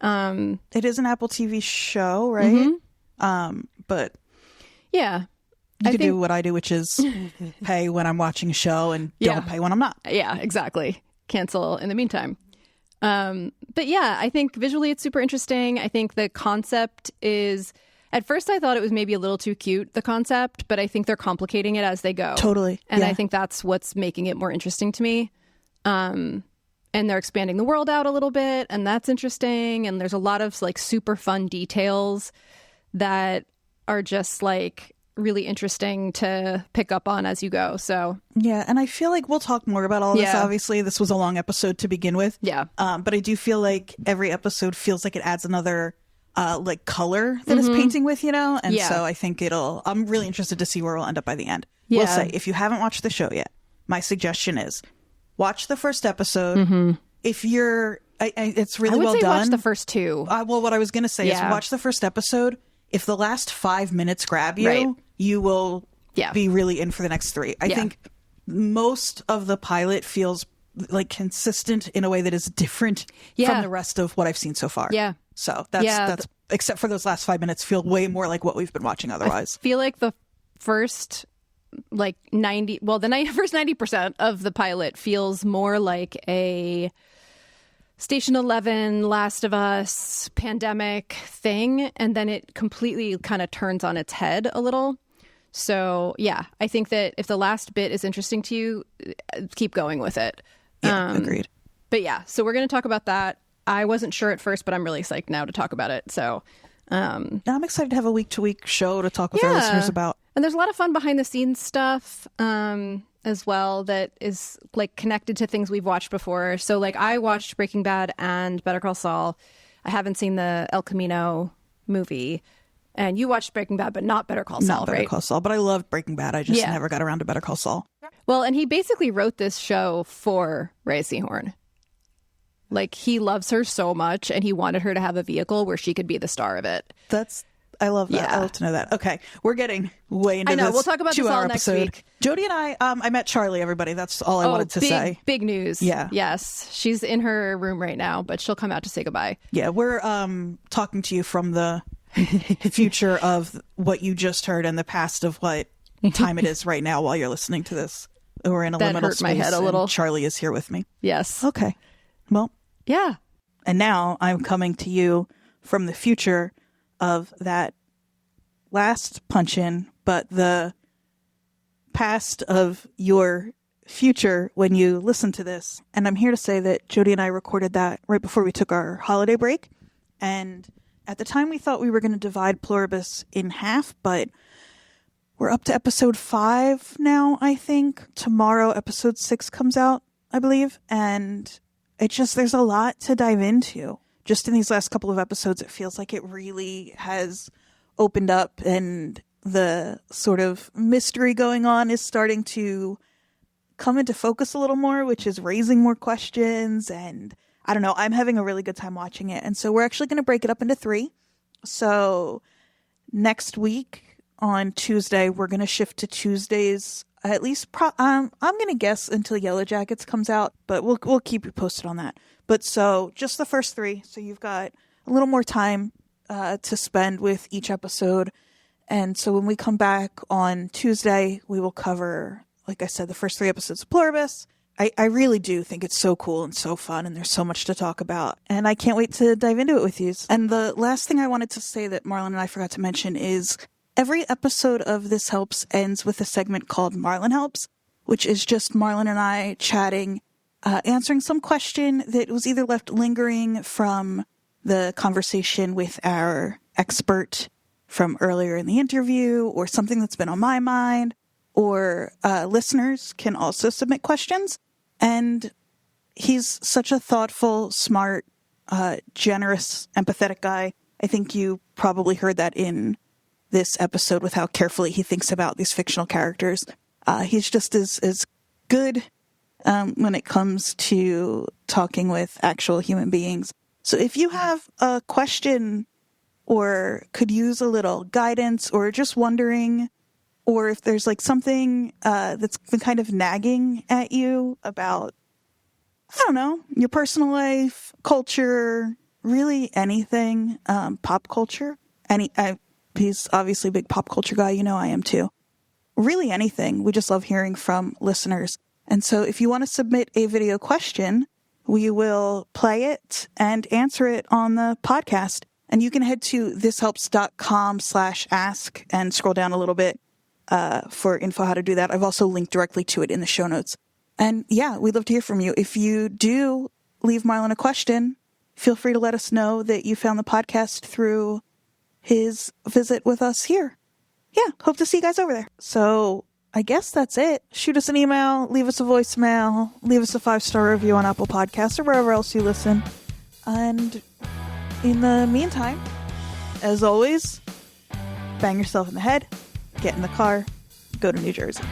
Speaker 3: It is an Apple TV show, right?
Speaker 1: Mm-hmm.
Speaker 3: But
Speaker 1: yeah,
Speaker 3: you could do what I do, which is pay when I'm watching a show and don't pay when I'm not.
Speaker 1: Yeah, exactly. Cancel in the meantime. But yeah, I think visually it's super interesting. I think the concept is, at first I thought it was maybe a little too cute, the concept, but I think they're complicating it as they go.
Speaker 3: Totally.
Speaker 1: And I think that's what's making it more interesting to me. And they're expanding the world out a little bit, and that's interesting. And there's a lot of like super fun details that are just like really interesting to pick up on as you go. So
Speaker 3: yeah, and I feel like we'll talk more about all this. Obviously, this was a long episode to begin with.
Speaker 1: Yeah.
Speaker 3: But I do feel like every episode feels like it adds another like color that it's painting with, and so I think I'm really interested to see where we'll end up by the end. We'll say, if you haven't watched the show yet, my suggestion is watch the first episode. If you're it's really well done,
Speaker 1: watch the first two.
Speaker 3: Well, what I was going to say is watch the first episode. If the last 5 minutes grab you, you will be really in for the next 3. I think most of the pilot feels like consistent in a way that is different from the rest of what I've seen so far.
Speaker 1: Yeah.
Speaker 3: So that's except for those last 5 minutes, feel way more like what we've been watching otherwise.
Speaker 1: I feel like the first first 90% of the pilot feels more like a Station 11, Last of Us, pandemic thing, and then it completely kind of turns on its head a little. So, yeah, I think that if the last bit is interesting to you, keep going with it.
Speaker 3: Yeah, agreed.
Speaker 1: But yeah, so we're going to talk about that. I wasn't sure at first, but I'm really psyched now to talk about it. So
Speaker 3: I'm excited to have a week-to-week show to talk with our listeners about.
Speaker 1: And there's a lot of fun behind-the-scenes stuff as well that is like connected to things we've watched before. So like I watched Breaking Bad and Better Call Saul. I haven't seen the El Camino movie. And you watched Breaking Bad, but not Better Call Saul,
Speaker 3: Not Better Call Saul, but I loved Breaking Bad. I just never got around to Better Call Saul.
Speaker 1: Well, and he basically wrote this show for Ray Seahorn. Like, he loves her so much, and he wanted her to have a vehicle where she could be the star of it.
Speaker 3: I love that. Yeah. I love to know that. Okay, we're getting way into this.
Speaker 1: I know. We'll talk about this all next week.
Speaker 3: Jodie and I met Charlie, everybody. That's all I wanted to say.
Speaker 1: Big news.
Speaker 3: Yeah.
Speaker 1: Yes. She's in her room right now, but she'll come out to say goodbye.
Speaker 3: Yeah, we're talking to you from the future of what you just heard and the past of what time it is right now while you're listening to this. We're in a liminal space.
Speaker 1: My head a little.
Speaker 3: Charlie is here with me.
Speaker 1: Yes.
Speaker 3: Okay. Well.
Speaker 1: Yeah.
Speaker 3: And now I'm coming to you from the future of that last punch-in, but the past of your future when you listen to this. And I'm here to say that Jodie and I recorded that right before we took our holiday break. And at the time we thought we were going to divide Pluribus in half, but we're up to episode 5 now, I think. Tomorrow, episode 6 comes out, I believe. And there's a lot to dive into. Just in these last couple of episodes, it feels like it really has opened up, and the sort of mystery going on is starting to come into focus a little more, which is raising more questions. And I don't know, I'm having a really good time watching it. And so we're actually going to break it up into 3. So next week on Tuesday, we're going to shift to Tuesday's at least I'm going to guess until Yellow Jackets comes out, but we'll keep you posted on that. But so just the first 3. So you've got a little more time to spend with each episode. And so when we come back on Tuesday, we will cover, like I said, the first 3 episodes of Pluribus. I really do think it's so cool and so fun, and there's so much to talk about. And I can't wait to dive into it with you. And the last thing I wanted to say that Marlon and I forgot to mention is every episode of This Helps ends with a segment called Marlon Helps, which is just Marlon and I chatting, answering some question that was either left lingering from the conversation with our expert from earlier in the interview, or something that's been on my mind, or listeners can also submit questions. And he's such a thoughtful, smart, generous, empathetic guy. I think you probably heard that in this episode with how carefully he thinks about these fictional characters. He's just as good when it comes to talking with actual human beings. So if you have a question or could use a little guidance, or just wondering, or if there's like something that's been kind of nagging at you about, I don't know, your personal life, culture, really anything, pop culture. He's obviously a big pop culture guy. You know I am too. Really anything. We just love hearing from listeners. And so if you want to submit a video question, we will play it and answer it on the podcast. And you can head to thishelps.com/ask and scroll down a little bit for info how to do that. I've also linked directly to it in the show notes. And yeah, we'd love to hear from you. If you do leave Marlon a question, feel free to let us know that you found the podcast through his visit with us here. Yeah, hope to see you guys over there. So I guess that's it. Shoot us an email, leave us a voicemail, leave us a 5-star review on Apple Podcasts or wherever else you listen. And in the meantime, as always, bang yourself in the head, get in the car, go to New Jersey.